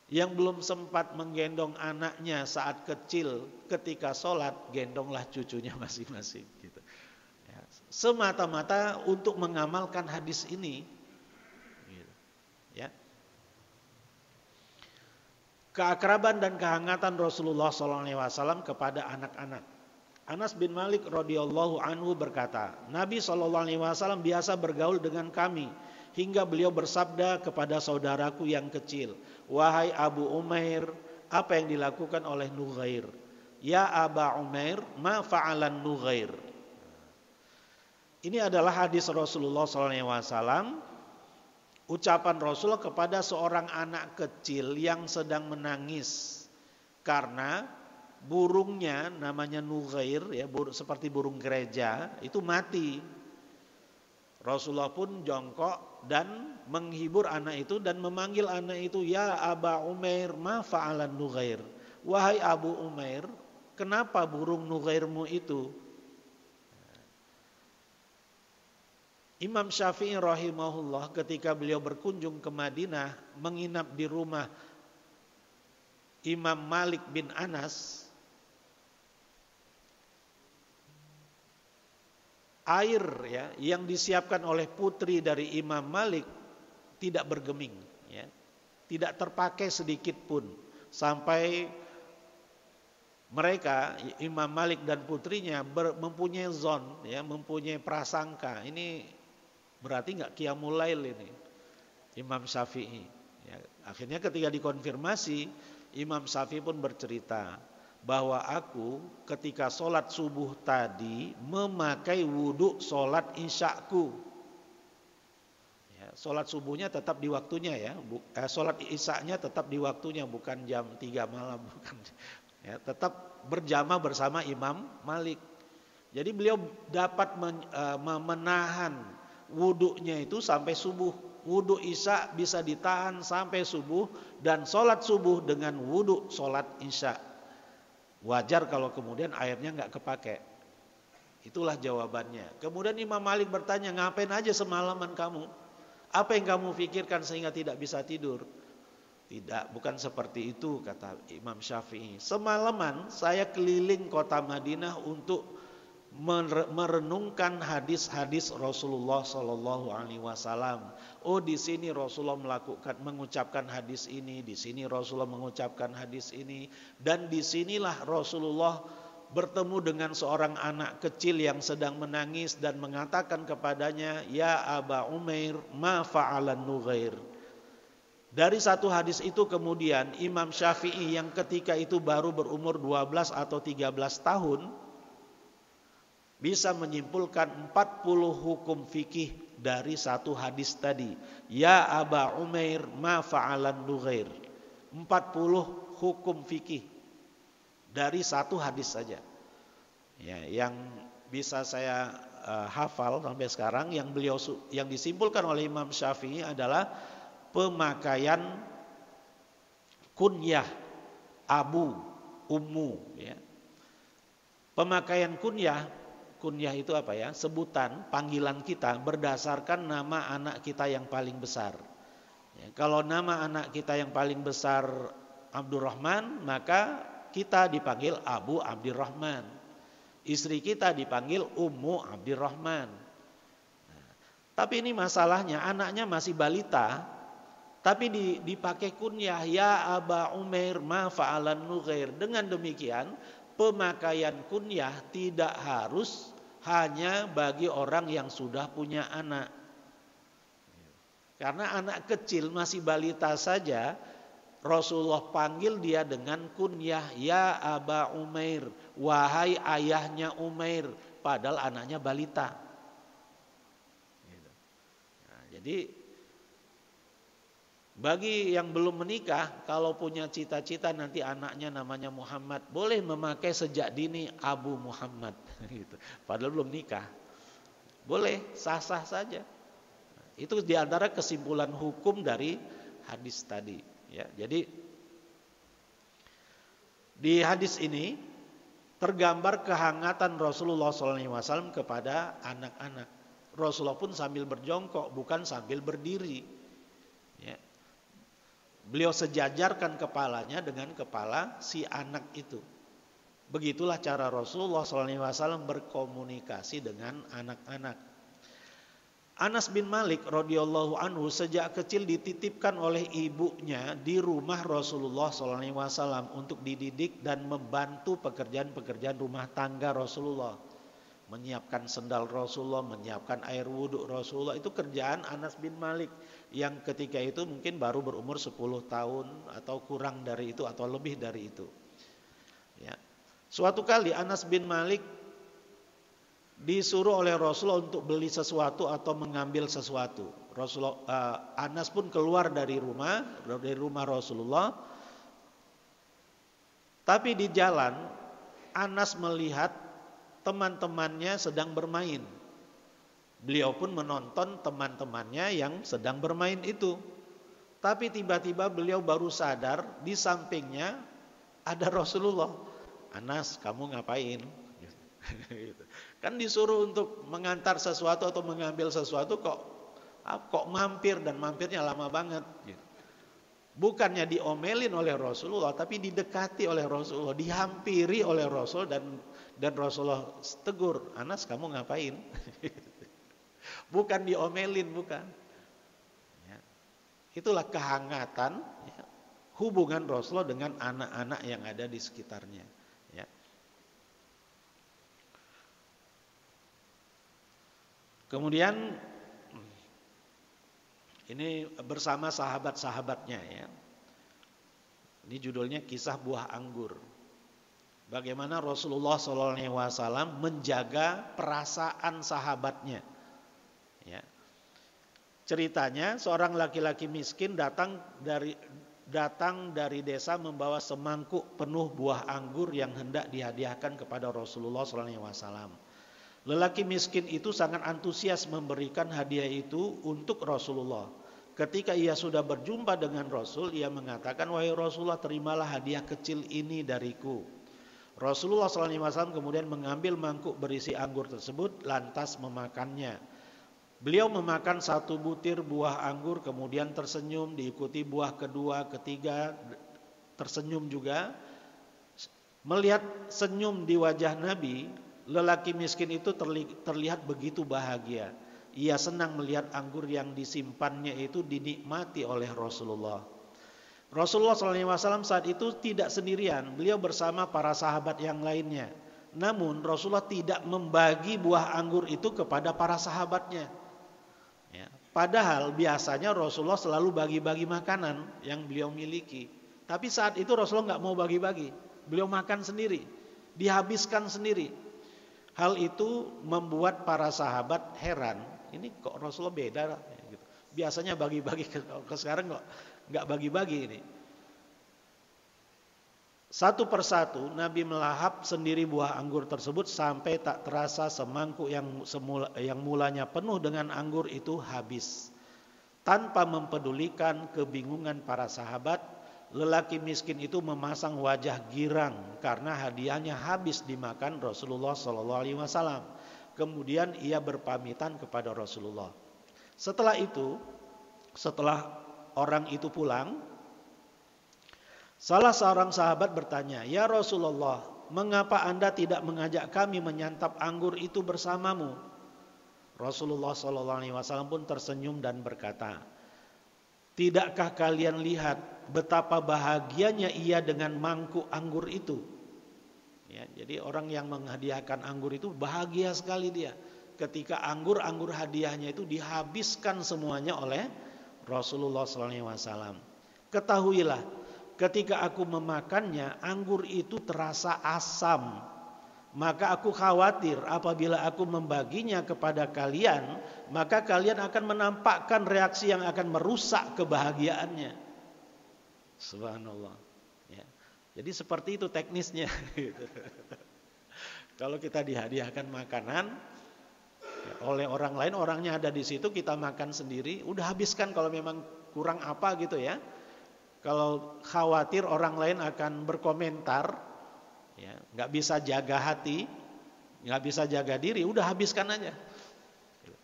Yang belum sempat menggendong anaknya saat kecil ketika sholat, gendonglah cucunya masing-masing. Gitu. Ya. Semata-mata untuk mengamalkan hadis ini. Gitu. Ya. Keakraban dan kehangatan Rasulullah SAW kepada anak-anak. Anas bin Malik radhiyallahu anhu berkata, Nabi SAW biasa bergaul dengan kami hingga beliau bersabda kepada saudaraku yang kecil, wahai Abu Umair, apa yang dilakukan oleh Nughair? Ya Aba Umair, ma fa'alan Nughair? Ini adalah hadis Rasulullah SAW, ucapan Rasulullah kepada seorang anak kecil yang sedang menangis karena burungnya namanya Nughair, ya, seperti burung gereja, itu mati. Rasulullah pun jongkok dan menghibur anak itu dan memanggil anak itu, ya Aba Umair, ma fa'alan Nughair? Wahai Abu Umair, kenapa burung Nughairmu itu? Imam Syafi'i rahimahullah ketika beliau berkunjung ke Madinah, menginap di rumah Imam Malik bin Anas, air ya yang disiapkan oleh putri dari Imam Malik tidak bergeming, ya, tidak terpakai sedikit pun, sampai mereka Imam Malik dan putrinya mempunyai zon, ya, mempunyai prasangka. Ini berarti nggak qiyamul lail ini Imam Syafi'i. Ya, akhirnya ketika dikonfirmasi, Imam Syafi'i pun bercerita bahwa aku ketika sholat subuh tadi memakai wudhu sholat isyaku. Ya, sholat subuhnya tetap di waktunya, ya. Sholat isyaknya tetap di waktunya, bukan jam 3 malam, bukan. Ya, tetap berjamaah bersama Imam Malik. Jadi beliau dapat menahan wudhunya itu sampai subuh. Wudhu isya bisa ditahan sampai subuh, dan sholat subuh dengan wudhu sholat isya. Wajar kalau kemudian airnya nggak kepake. Itulah jawabannya. Kemudian Imam Malik bertanya, ngapain aja semalaman kamu? Apa yang kamu pikirkan sehingga tidak bisa tidur? Tidak, bukan seperti itu, kata Imam Syafi'i. Semalaman saya keliling kota Madinah untuk merenungkan hadis-hadis Rasulullah Sallallahu Alaihi Wasallam. Oh, di sini Rasulullah mengucapkan hadis ini, di sini Rasulullah mengucapkan hadis ini, dan disinilah Rasulullah bertemu dengan seorang anak kecil yang sedang menangis dan mengatakan kepadanya, ya Aba Umair, ma fa'alan nughair. Dari satu hadis itu kemudian Imam Syafi'i yang ketika itu baru berumur 12 atau 13 tahun bisa menyimpulkan 40 hukum fikih dari satu hadis tadi. Ya Aba Umair ma fa'alan nughair. 40 hukum fikih dari satu hadis saja. Ya, yang bisa saya hafal sampai sekarang yang disimpulkan oleh Imam Syafi'i adalah pemakaian kunyah, abu, ummu, ya. Pemakaian kunyah itu apa ya? Sebutan, panggilan kita berdasarkan nama anak kita yang paling besar. Ya, kalau nama anak kita yang paling besar Abdurrahman, maka kita dipanggil Abu Abdurrahman. Istri kita dipanggil Ummu Abdurrahman. Nah, tapi ini masalahnya anaknya masih balita. Tapi dipakai kunyah, ya Aba Umair ma fa'alan nughair. Dengan demikian pemakaian kunyah tidak harus hanya bagi orang yang sudah punya anak. Karena anak kecil masih balita saja Rasulullah panggil dia dengan kunyah, ya Aba Umair, wahai ayahnya Umair, padahal anaknya balita. Nah, jadi bagi yang belum menikah, kalau punya cita-cita nanti anaknya namanya Muhammad, boleh memakai sejak dini Abu Muhammad, gitu. Padahal belum nikah, boleh, sah-sah saja. Itu diantara kesimpulan hukum dari hadis tadi. Ya, jadi di hadis ini tergambar kehangatan Rasulullah SAW kepada anak-anak. Rasulullah pun sambil berjongkok, bukan sambil berdiri. Ya. Beliau sejajarkan kepalanya dengan kepala si anak itu. Begitulah cara Rasulullah SAW berkomunikasi dengan anak-anak. Anas bin Malik radhiyallahu anhu sejak kecil dititipkan oleh ibunya di rumah Rasulullah SAW untuk dididik dan membantu pekerjaan-pekerjaan rumah tangga Rasulullah. Menyiapkan sendal Rasulullah, menyiapkan air wudhu Rasulullah, itu kerjaan Anas bin Malik yang ketika itu mungkin baru berumur 10 tahun atau kurang dari itu atau lebih dari itu. Ya. Suatu kali Anas bin Malik disuruh oleh Rasulullah untuk beli sesuatu atau mengambil sesuatu. Anas pun keluar dari rumah Rasulullah. Tapi di jalan Anas melihat teman-temannya sedang bermain. Beliau pun menonton teman-temannya yang sedang bermain itu. Tapi tiba-tiba beliau baru sadar di sampingnya ada Rasulullah. Anas, kamu ngapain? Kan disuruh untuk mengantar sesuatu atau mengambil sesuatu, kok mampir, dan mampirnya lama banget. Bukannya diomelin oleh Rasulullah, tapi didekati oleh Rasulullah, dihampiri oleh Rasul, dan Rasulullah tegur, Anas, kamu ngapain? Bukan diomelin, bukan. Ya. Itulah kehangatan, ya, hubungan Rasulullah dengan anak-anak yang ada di sekitarnya. Ya. Kemudian ini bersama sahabat-sahabatnya ya. Ini judulnya kisah buah anggur. Bagaimana Rasulullah SAW menjaga perasaan sahabatnya. Ya. Ceritanya seorang laki-laki miskin datang dari desa membawa semangkuk penuh buah anggur yang hendak dihadiahkan kepada Rasulullah SAW. Lelaki miskin itu sangat antusias memberikan hadiah itu untuk Rasulullah. Ketika ia sudah berjumpa dengan Rasul, ia mengatakan, "Wahai Rasulullah, terimalah hadiah kecil ini dariku." Rasulullah SAW kemudian mengambil mangkuk berisi anggur tersebut, lantas memakannya. Beliau memakan 1 butir buah anggur, kemudian tersenyum, diikuti buah kedua, ketiga, tersenyum juga. Melihat senyum di wajah Nabi, lelaki miskin itu terlihat begitu bahagia. Ia senang melihat anggur yang disimpannya itu dinikmati oleh Rasulullah. Rasulullah SAW saat itu tidak sendirian, beliau bersama para sahabat yang lainnya. Namun Rasulullah tidak membagi buah anggur itu kepada para sahabatnya. Ya, padahal biasanya Rasulullah selalu bagi-bagi makanan yang beliau miliki. Tapi saat itu Rasulullah nggak mau bagi-bagi, beliau makan sendiri, dihabiskan sendiri. Hal itu membuat para sahabat heran. Ini kok Rasulullah beda? Gitu. Biasanya bagi-bagi, ke sekarang kok nggak bagi-bagi ini. Satu persatu Nabi melahap sendiri buah anggur tersebut sampai tak terasa semangkuk yang mulanya penuh dengan anggur itu habis. Tanpa mempedulikan kebingungan para sahabat, lelaki miskin itu memasang wajah girang karena hadiahnya habis dimakan Rasulullah SAW. Kemudian ia berpamitan kepada Rasulullah. Setelah orang itu pulang, salah seorang sahabat bertanya, "Ya Rasulullah, mengapa Anda tidak mengajak kami menyantap anggur itu bersamamu?" Rasulullah SAW pun tersenyum dan berkata, "Tidakkah kalian lihat betapa bahagianya ia dengan mangkuk anggur itu?" Ya, jadi orang yang menghadiahkan anggur itu bahagia sekali dia ketika anggur hadiahnya itu dihabiskan semuanya oleh Rasulullah SAW. Ketahuilah, ketika aku memakannya, anggur itu terasa asam. Maka aku khawatir apabila aku membaginya kepada kalian, maka kalian akan menampakkan reaksi yang akan merusak kebahagiaannya. Subhanallah. Ya. Jadi seperti itu teknisnya. Kalau kita dihadiahkan makanan oleh orang lain, orangnya ada di situ, kita makan sendiri, udah habiskan kalau memang kurang apa gitu ya. Kalau khawatir orang lain akan berkomentar, ya, nggak bisa jaga hati, nggak bisa jaga diri, udah habiskan aja.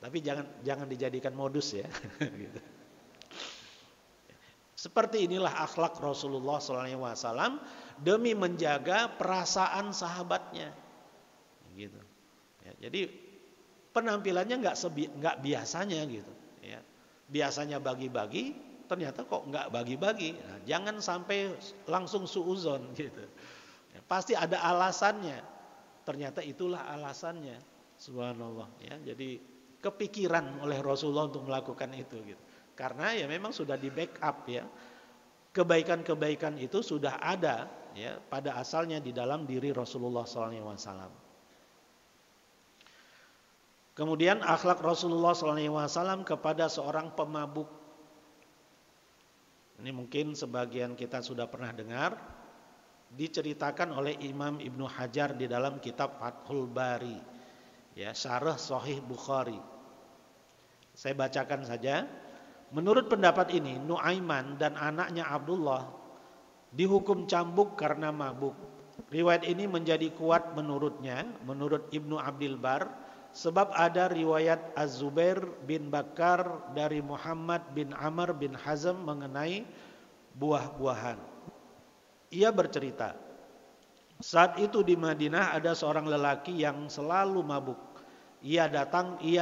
Tapi jangan dijadikan modus ya. Gitu. Seperti inilah akhlak Rasulullah SAW demi menjaga perasaan sahabatnya. Gitu. Ya, jadi penampilannya nggak biasanya gitu. Ya. Biasanya bagi-bagi, ternyata kok nggak bagi-bagi. Nah, jangan sampai langsung suuzon gitu. Ya, pasti ada alasannya. Ternyata itulah alasannya. Subhanallah. Ya, jadi kepikiran oleh Rasulullah untuk melakukan itu gitu. Karena ya memang sudah di backup ya. Kebaikan-kebaikan itu sudah ada ya pada asalnya di dalam diri Rasulullah SAW. Kemudian akhlak Rasulullah SAW kepada seorang pemabuk. Ini mungkin sebagian kita sudah pernah dengar. Diceritakan oleh Imam Ibnu Hajar di dalam kitab Fathul Bari. Ya, Syarah Sahih Bukhari. Saya bacakan saja. Menurut pendapat ini, Nuaiman dan anaknya Abdullah dihukum cambuk karena mabuk. Riwayat ini menjadi kuat menurutnya, menurut Ibnu Abdil Bar, sebab ada riwayat Az-Zubair bin Bakar dari Muhammad bin Amr bin Hazm mengenai buah-buahan. Ia bercerita, saat itu di Madinah ada seorang lelaki yang selalu mabuk. Ia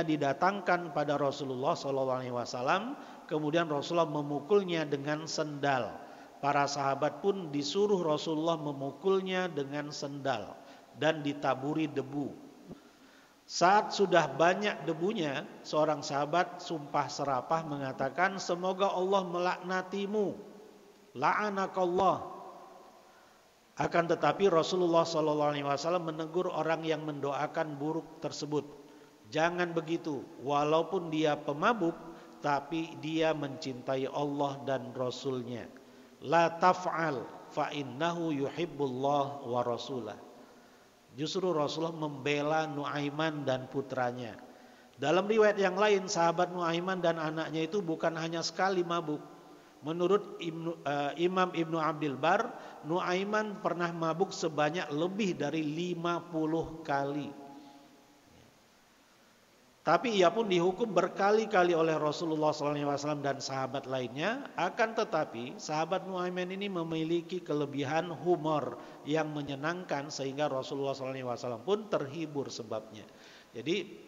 didatangkan pada Rasulullah SAW. Kemudian Rasulullah memukulnya dengan sendal. Para sahabat pun disuruh Rasulullah memukulnya dengan sendal dan ditaburi debu. Saat sudah banyak debunya, seorang sahabat sumpah serapah mengatakan, semoga Allah melaknatimu, la'anakallah. Akan tetapi Rasulullah SAW menegur orang yang mendoakan buruk tersebut. Jangan begitu, walaupun dia pemabuk, tapi dia mencintai Allah dan Rasulnya. La taf'al fa innahu yuhibbullah wa rasulah. Justru Rasulullah membela Nuaiman dan putranya. Dalam riwayat yang lain, sahabat Nuaiman dan anaknya itu bukan hanya sekali mabuk. Menurut Imam Ibnu Abdul Bar, Nuaiman pernah mabuk sebanyak lebih dari 50 kali. Tapi ia pun dihukum berkali-kali oleh Rasulullah SAW dan sahabat lainnya. Akan tetapi sahabat Nuaiman ini memiliki kelebihan humor yang menyenangkan sehingga Rasulullah SAW pun terhibur sebabnya. Jadi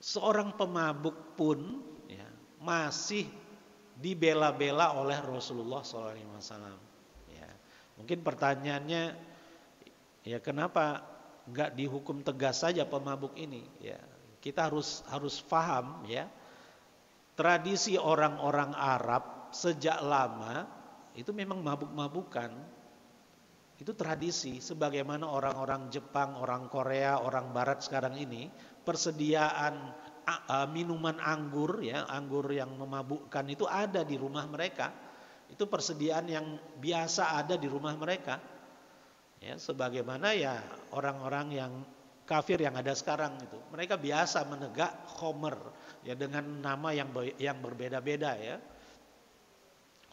seorang pemabuk pun ya, masih dibela-bela oleh Rasulullah SAW. Ya, mungkin pertanyaannya, ya kenapa enggak dihukum tegas saja pemabuk ini? Ya, kita harus paham ya. Tradisi orang-orang Arab sejak lama itu memang mabuk-mabukan. Itu tradisi sebagaimana orang-orang Jepang, orang Korea, orang Barat sekarang ini persediaan minuman anggur ya, anggur yang memabukkan itu ada di rumah mereka. Itu persediaan yang biasa ada di rumah mereka. Ya, sebagaimana ya orang-orang yang kafir yang ada sekarang itu, mereka biasa menegak khomer ya dengan nama yang berbeda-beda ya,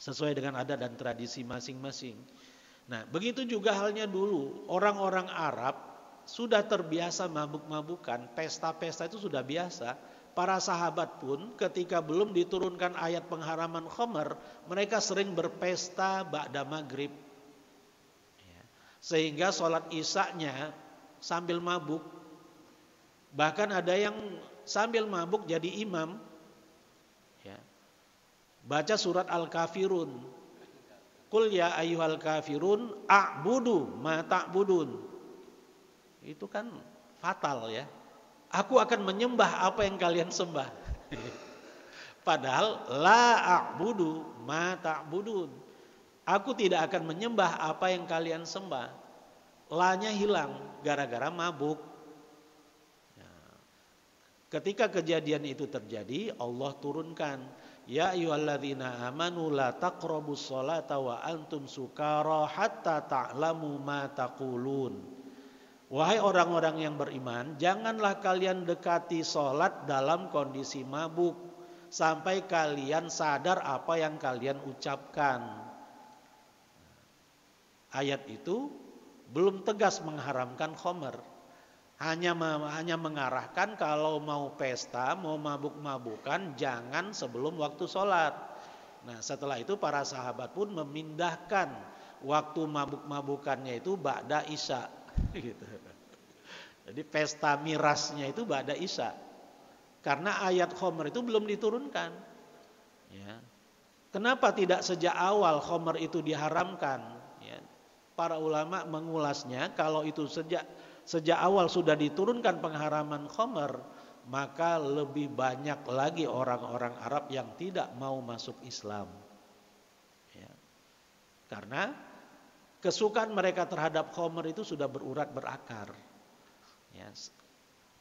sesuai dengan adat dan tradisi masing-masing. Nah, begitu juga halnya dulu orang-orang Arab sudah terbiasa mabuk-mabukan, pesta-pesta itu sudah biasa. Para sahabat pun ketika belum diturunkan ayat pengharaman khomer, mereka sering berpesta ba'da maghrib. Sehingga sholat isya-nya sambil mabuk. Bahkan ada yang sambil mabuk jadi imam ya. Baca surat Al-Kafirun. Qul ya ayyuhal kafirun a'budu ma ta'budun. Itu kan fatal ya. Aku akan menyembah apa yang kalian sembah. Padahal la a'budu ma ta'budun. Aku tidak akan menyembah apa yang kalian sembah. La-nya hilang gara-gara mabuk. Ketika kejadian itu terjadi, Allah turunkan, ya ayyuhalladzina amanu la taqrabus sholata wa antum sukara hatta ta'lamu ma taqulun. Wahai orang-orang yang beriman, janganlah kalian dekati sholat dalam kondisi mabuk sampai kalian sadar apa yang kalian ucapkan. Ayat itu belum tegas mengharamkan khomer, hanya mengarahkan kalau mau pesta, mau mabuk-mabukan jangan sebelum waktu sholat. Nah, setelah itu para sahabat pun memindahkan waktu mabuk-mabukannya itu ba'da isya, gitu. Jadi pesta mirasnya itu ba'da isya, karena ayat khomer itu belum diturunkan. Ya. Kenapa tidak sejak awal khomer itu diharamkan? Para ulama mengulasnya, kalau itu sejak awal sudah diturunkan pengharaman khomer, maka lebih banyak lagi orang-orang Arab yang tidak mau masuk Islam. Ya. Karena kesukaan mereka terhadap khomer itu sudah berurat berakar. Ya.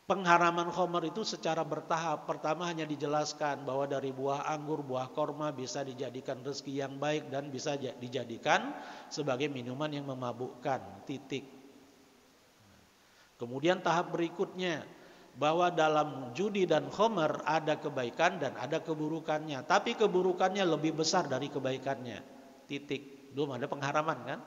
Pengharaman khomer itu secara bertahap. Pertama hanya dijelaskan bahwa dari buah anggur, buah korma bisa dijadikan rezeki yang baik dan bisa dijadikan sebagai minuman yang memabukkan. Titik. Kemudian tahap berikutnya, bahwa dalam judi dan khomer ada kebaikan dan ada keburukannya. Tapi keburukannya lebih besar dari kebaikannya. Titik. Belum ada pengharaman kan?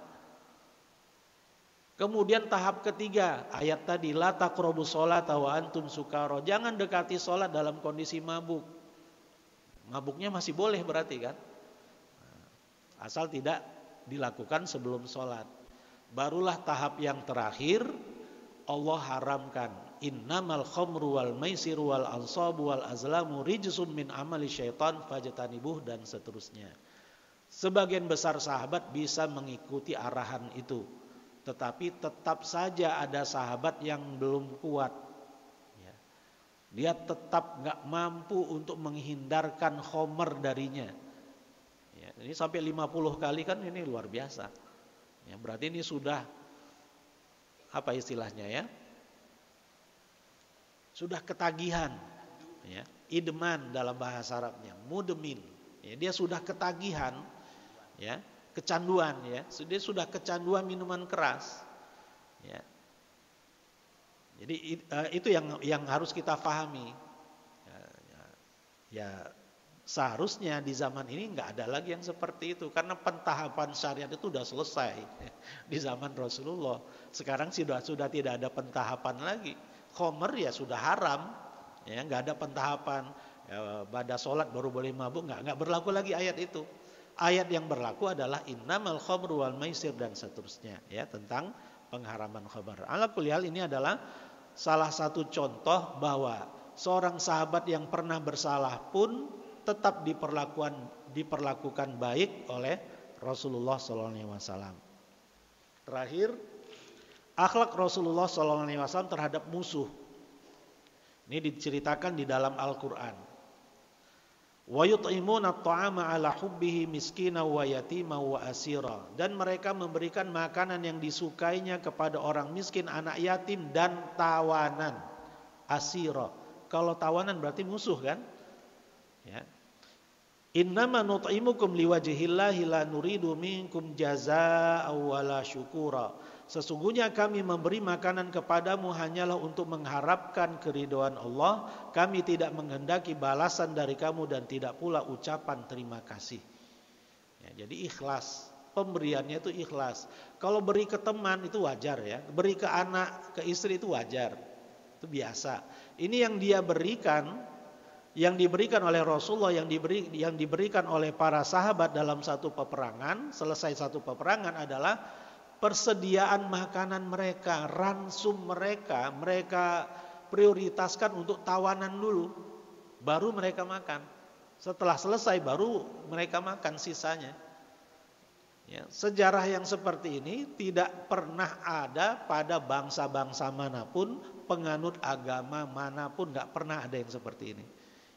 Kemudian tahap ketiga, ayat tadi, la taqrabus sholata wa antum sukara. Jangan dekati sholat dalam kondisi mabuk. Mabuknya masih boleh berarti kan? Asal tidak dilakukan sebelum sholat. Barulah tahap yang terakhir, Allah haramkan. Innamal khamru wal maisiru wal ansabu wal azlamu rijsum min amali syaitan fajtanibuh, dan seterusnya. Sebagian besar sahabat bisa mengikuti arahan itu. tetapi tetap saja ada sahabat yang belum kuat. Ya. Dia tetap nggak mampu untuk menghindarkan khomer darinya. Ya, ini sampai 50 kali kan ini luar biasa. Ya, berarti ini sudah apa istilahnya ya? Sudah ketagihan. Ya, idman dalam bahasa Arabnya, mudmin. Ya, dia sudah ketagihan, ya, kecanduan ya. Dia sudah kecanduan minuman keras. Ya. Jadi itu yang harus kita pahami. Ya, seharusnya di zaman ini nggak ada lagi yang seperti itu karena pentahapan syariat itu sudah selesai di zaman Rasulullah. Sekarang sudah tidak ada pentahapan lagi. Khomer ya sudah haram, ya nggak ada pentahapan. Ya, pada sholat baru boleh mabuk, nggak berlaku lagi ayat itu. Ayat yang berlaku adalah innamal khamru wal maisir dan seterusnya, ya, tentang pengharaman khamr. Ala kulli hal, ini adalah salah satu contoh bahwa seorang sahabat yang pernah bersalah pun tetap diperlakukan baik oleh Rasulullah SAW. Terakhir, akhlak Rasulullah SAW terhadap musuh. Ini diceritakan di dalam Al-Quran. Wa yut'imuna at-ta'ama 'ala hubbihi miskina wa yatima wa asira. Dan mereka memberikan makanan yang disukainya kepada orang miskin, anak yatim dan tawanan. Asira. Kalau tawanan berarti musuh kan? Ya. Innama nut'imukum liwajhillahi la nuridu minkum jazaa'a wala syukura. Sesungguhnya kami memberi makanan kepadamu hanyalah untuk mengharapkan keridhaan Allah. Kami tidak menghendaki balasan dari kamu dan tidak pula ucapan terima kasih. Ya, jadi ikhlas. Pemberiannya itu ikhlas. Kalau beri ke teman itu wajar ya. Beri ke anak, ke istri itu wajar. Itu biasa. Ini yang dia berikan, yang diberikan oleh Rasulullah, yang diberikan oleh para sahabat dalam satu peperangan. Selesai satu peperangan adalah persediaan makanan mereka, ransum mereka prioritaskan untuk tawanan dulu, baru mereka makan. Setelah selesai baru mereka makan sisanya. Ya, sejarah yang seperti ini tidak pernah ada pada bangsa-bangsa manapun, penganut agama manapun, nggak pernah ada yang seperti ini.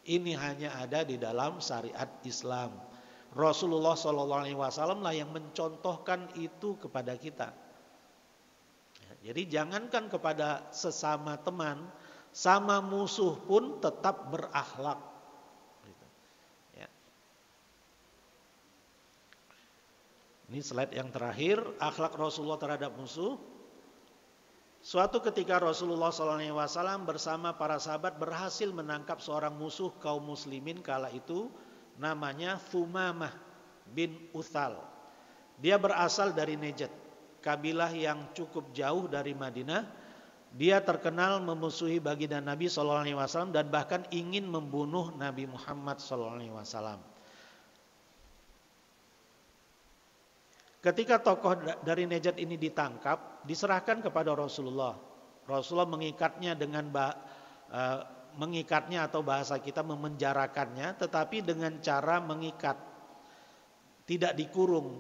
Ini hanya ada di dalam syariat Islam. Rasulullah SAW lah yang mencontohkan itu kepada kita. Ya, jadi jangankan kepada sesama teman, sama musuh pun tetap berakhlak. Gitu. Ya. Ini slide yang terakhir, akhlak Rasulullah terhadap musuh. Suatu ketika Rasulullah SAW bersama para sahabat berhasil menangkap seorang musuh kaum muslimin kala itu. Namanya Thumamah bin Uthal. Dia berasal dari Najd, kabilah yang cukup jauh dari Madinah. Dia terkenal memusuhi baginda Nabi SAW dan bahkan ingin membunuh Nabi Muhammad SAW. Ketika tokoh dari Najd ini ditangkap, diserahkan kepada Rasulullah. Rasulullah mengikatnya atau bahasa kita memenjarakannya, tetapi dengan cara mengikat, tidak dikurung,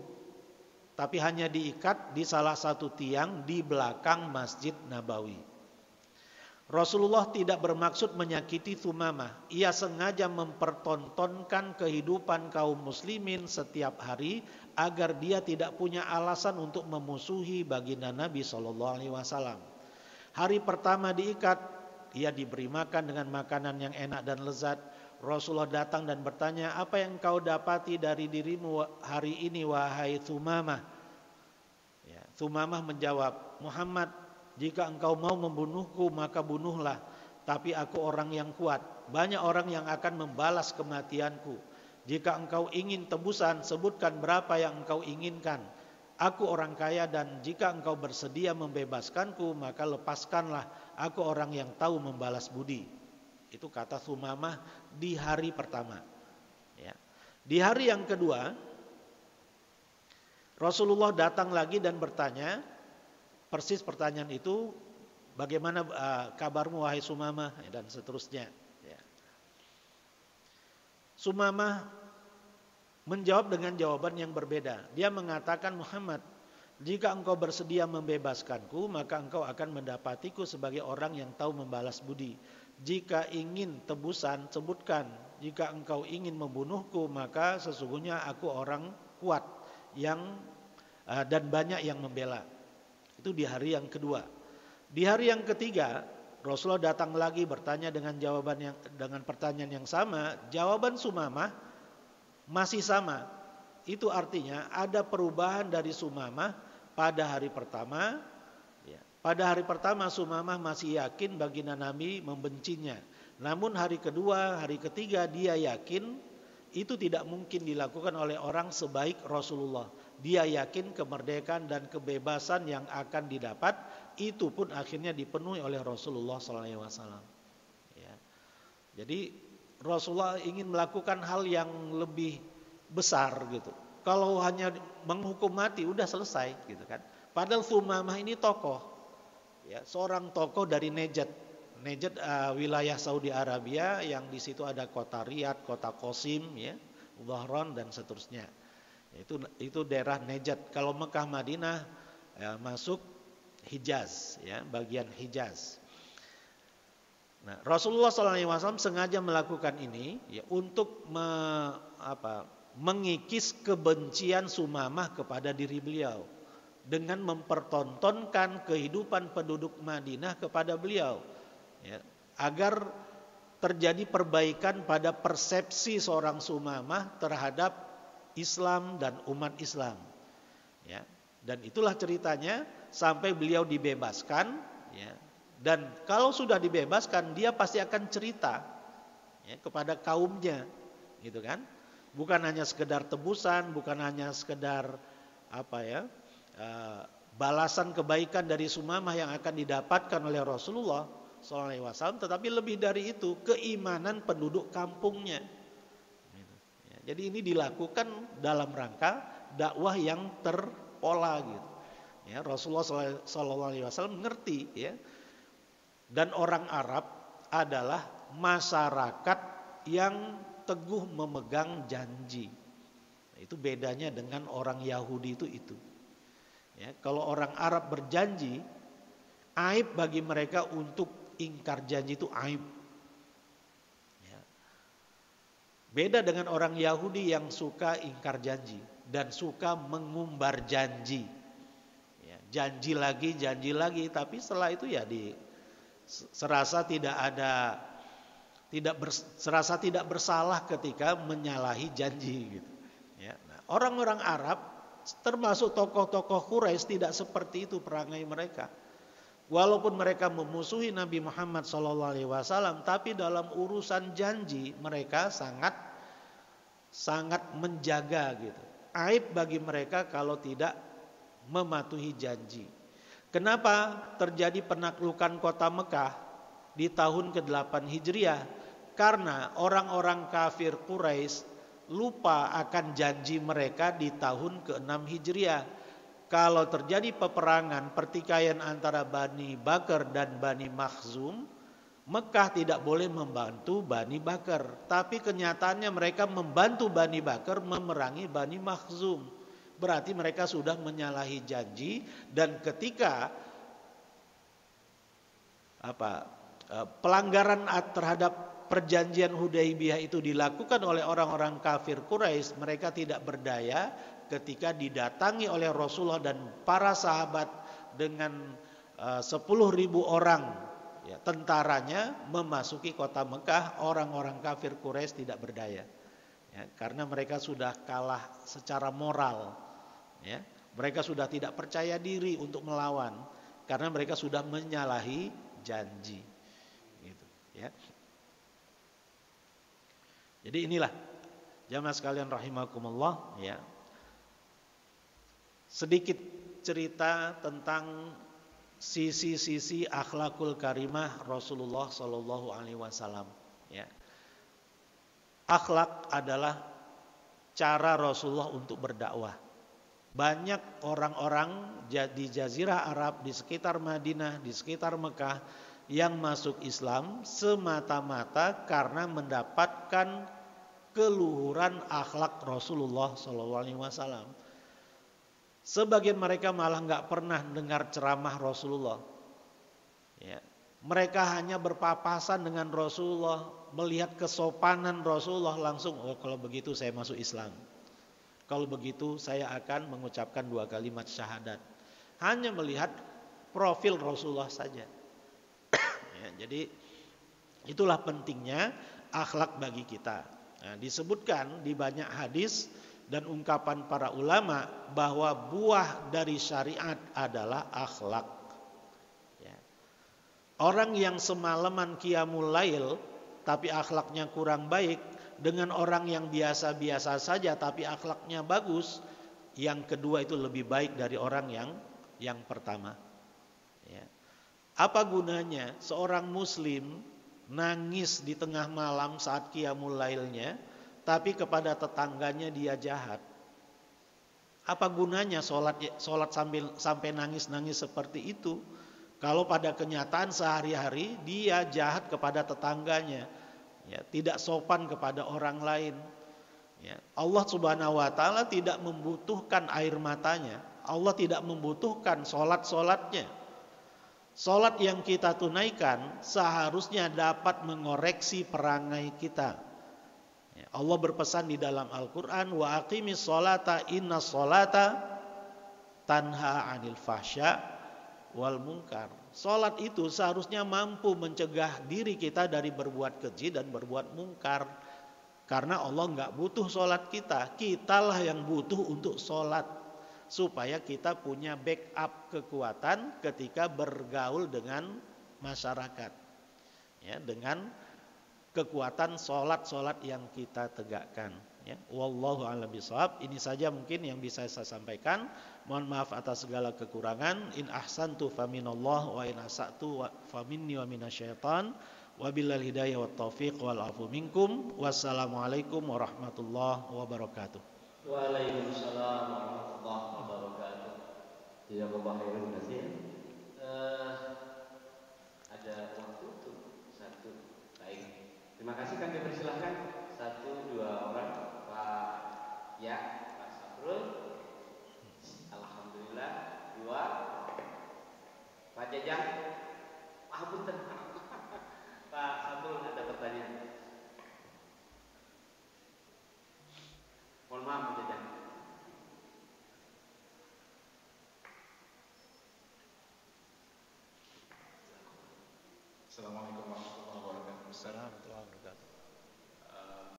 tapi hanya diikat di salah satu tiang di belakang Masjid Nabawi. Rasulullah tidak bermaksud menyakiti Thumamah. Ia sengaja mempertontonkan kehidupan kaum muslimin setiap hari agar dia tidak punya alasan untuk memusuhi baginda Nabi SAW. Hari pertama diikat, ia diberi makan dengan makanan yang enak dan lezat. Rasulullah datang dan bertanya, apa yang kau dapati dari dirimu hari ini wahai Thumamah? Ya, Thumamah menjawab, Muhammad, jika engkau mau membunuhku maka bunuhlah. Tapi aku orang yang kuat. Banyak orang yang akan membalas kematianku. Jika engkau ingin tebusan, sebutkan berapa yang engkau inginkan. Aku orang kaya dan jika engkau bersedia membebaskanku maka lepaskanlah. Aku orang yang tahu membalas budi. Itu kata Thumamah di hari pertama. Ya. Di hari yang kedua, Rasulullah datang lagi dan bertanya, persis pertanyaan itu, bagaimana kabarmu wahai Thumamah, dan seterusnya. Ya. Thumamah menjawab dengan jawaban yang berbeda. Dia mengatakan, Muhammad, Jika engkau bersedia membebaskanku, maka engkau akan mendapatiku sebagai orang yang tahu membalas budi. Jika ingin tebusan, sebutkan. Jika engkau ingin membunuhku, maka sesungguhnya aku orang kuat yang dan banyak yang membela. Itu di hari yang kedua. Di hari yang ketiga, Rasulullah datang lagi bertanya dengan pertanyaan yang sama. Jawaban Sumamah masih sama. Itu artinya ada perubahan dari Sumamah pada hari pertama. Ya, pada hari pertama Sumamah masih yakin baginda Nabi membencinya. Namun hari kedua, hari ketiga dia yakin itu tidak mungkin dilakukan oleh orang sebaik Rasulullah. Dia yakin kemerdekaan dan kebebasan yang akan didapat itu pun akhirnya dipenuhi oleh Rasulullah SAW. Ya. Jadi Rasulullah ingin melakukan hal yang lebih besar gitu. Kalau hanya menghukum mati udah selesai gitu kan. Padahal Sumamah ini tokoh, ya, seorang tokoh dari Najd, wilayah Saudi Arabia yang di situ ada kota Riyadh, kota Qasim, ya, Dhahran dan seterusnya. Itu daerah Najd. Kalau Mekah Madinah ya, masuk Hijaz, ya, bagian Hijaz. Nah, Rasulullah SAW sengaja melakukan ini ya, untuk mengikis kebencian Sumamah kepada diri beliau dengan mempertontonkan kehidupan penduduk Madinah kepada beliau, ya, agar terjadi perbaikan pada persepsi seorang Sumamah terhadap Islam dan umat Islam, ya. Dan itulah ceritanya sampai beliau dibebaskan, ya. Dan kalau sudah dibebaskan dia pasti akan cerita, ya, kepada kaumnya, gitu kan? Bukan hanya sekedar tebusan, bukan hanya sekedar balasan kebaikan dari Sumamah yang akan didapatkan oleh Rasulullah SAW, tetapi lebih dari itu keimanan penduduk kampungnya. Jadi ini dilakukan dalam rangka dakwah yang terpola gitu. Ya, Rasulullah SAW mengerti, ya, dan orang Arab adalah masyarakat yang teguh memegang janji. Nah, itu bedanya dengan orang Yahudi itu. Ya, kalau orang Arab berjanji, aib bagi mereka untuk ingkar janji itu aib. Ya. Beda dengan orang Yahudi yang suka ingkar janji dan suka mengumbar janji. Ya, janji lagi, tapi setelah itu ya serasa serasa tidak bersalah ketika menyalahi janji gitu. Ya, nah, orang-orang Arab termasuk tokoh-tokoh Quraisy tidak seperti itu perangai mereka. Walaupun mereka memusuhi Nabi Muhammad SAW, tapi dalam urusan janji mereka sangat menjaga gitu. Aib bagi mereka kalau tidak mematuhi janji. Kenapa terjadi penaklukan kota Mekah di tahun ke-8 Hijriah? Karena orang-orang kafir Quraisy lupa akan janji mereka di tahun ke-6 Hijriah. Kalau terjadi peperangan, pertikaian antara Bani Bakar dan Bani Makhzum, Mekah tidak boleh membantu Bani Bakar. Tapi kenyataannya mereka membantu Bani Bakar memerangi Bani Makhzum. Berarti mereka sudah menyalahi janji, dan ketika pelanggaran terhadap perjanjian Hudaibiyah itu dilakukan oleh orang-orang kafir Quraisy, mereka tidak berdaya ketika didatangi oleh Rasulullah dan para sahabat dengan 10.000 orang, ya, tentaranya memasuki kota Mekah. Orang-orang kafir Quraisy tidak berdaya, ya, karena mereka sudah kalah secara moral, ya. Mereka sudah tidak percaya diri untuk melawan karena mereka sudah menyalahi janji, gitu, ya. Jadi inilah jamaah sekalian rahimakumullah, ya, sedikit cerita tentang sisi-sisi akhlakul karimah Rasulullah Shallallahu Alaihi Wasallam. Ya, akhlak adalah cara Rasulullah untuk berdakwah. Banyak orang-orang di Jazirah Arab, di sekitar Madinah, di sekitar Mekah yang masuk Islam semata-mata karena mendapatkan keluhuran akhlak Rasulullah SAW. Sebagian mereka malah nggak pernah dengar ceramah Rasulullah. Ya. Mereka hanya berpapasan dengan Rasulullah, melihat kesopanan Rasulullah langsung, oh kalau begitu saya masuk Islam. Kalau begitu saya akan mengucapkan 2 kalimat syahadat. Hanya melihat profil Rasulullah saja. Ya, jadi itulah pentingnya akhlak bagi kita. Nah, disebutkan di banyak hadis dan ungkapan para ulama bahwa buah dari syariat adalah akhlak. Ya. Orang yang semalaman qiyamul lail tapi akhlaknya kurang baik dengan orang yang biasa-biasa saja tapi akhlaknya bagus, yang kedua itu lebih baik dari orang yang pertama. Ya. Apa gunanya seorang muslim nangis di tengah malam saat qiyamul lailnya, tapi kepada tetangganya dia jahat? Apa gunanya sholat sampai nangis-nangis seperti itu, kalau pada kenyataan sehari-hari dia jahat kepada tetangganya, ya, tidak sopan kepada orang lain. Ya. Allah Subhanahu wa taala tidak membutuhkan air matanya, Allah tidak membutuhkan sholat-sholatnya. Sholat yang kita tunaikan seharusnya dapat mengoreksi perangai kita. Allah berpesan di dalam Al-Quran, wa aqimis sholata inna sholata tanha anil fahsya wal munkar. Sholat itu seharusnya mampu mencegah diri kita dari berbuat keji dan berbuat mungkar. Karena Allah nggak butuh sholat kita, kitalah yang butuh untuk sholat. Supaya kita punya backup kekuatan ketika bergaul dengan masyarakat, ya, dengan kekuatan sholat yang kita tegakkan. Ya. Wallahu a'lam bishawab. Ini saja mungkin yang bisa saya sampaikan. Mohon maaf atas segala kekurangan. In ahsantu faminallah wa in asa'tu faminni wa minasyaitan. Wabillahi hidayah wat taufiq wal afu minkum. Wassalamualaikum warahmatullahi wabarakatuh. Waalaikumsalam warahmatullahi wabarakatuh. Jazakallahu khairan katsir. Ada waktu untuk satu. Baik. Terima kasih, kami persilahkan 1-2 orang. Pak Pak Sabrul. Alhamdulillah. 2. Pak Jajang. Punten. Pak Sabrul ada pertanyaan. Mohon maaf, Pak Jajang. Assalamualaikum warahmatullahi wabarakatuh. Assalamualaikum warahmatullahi wabarakatuh.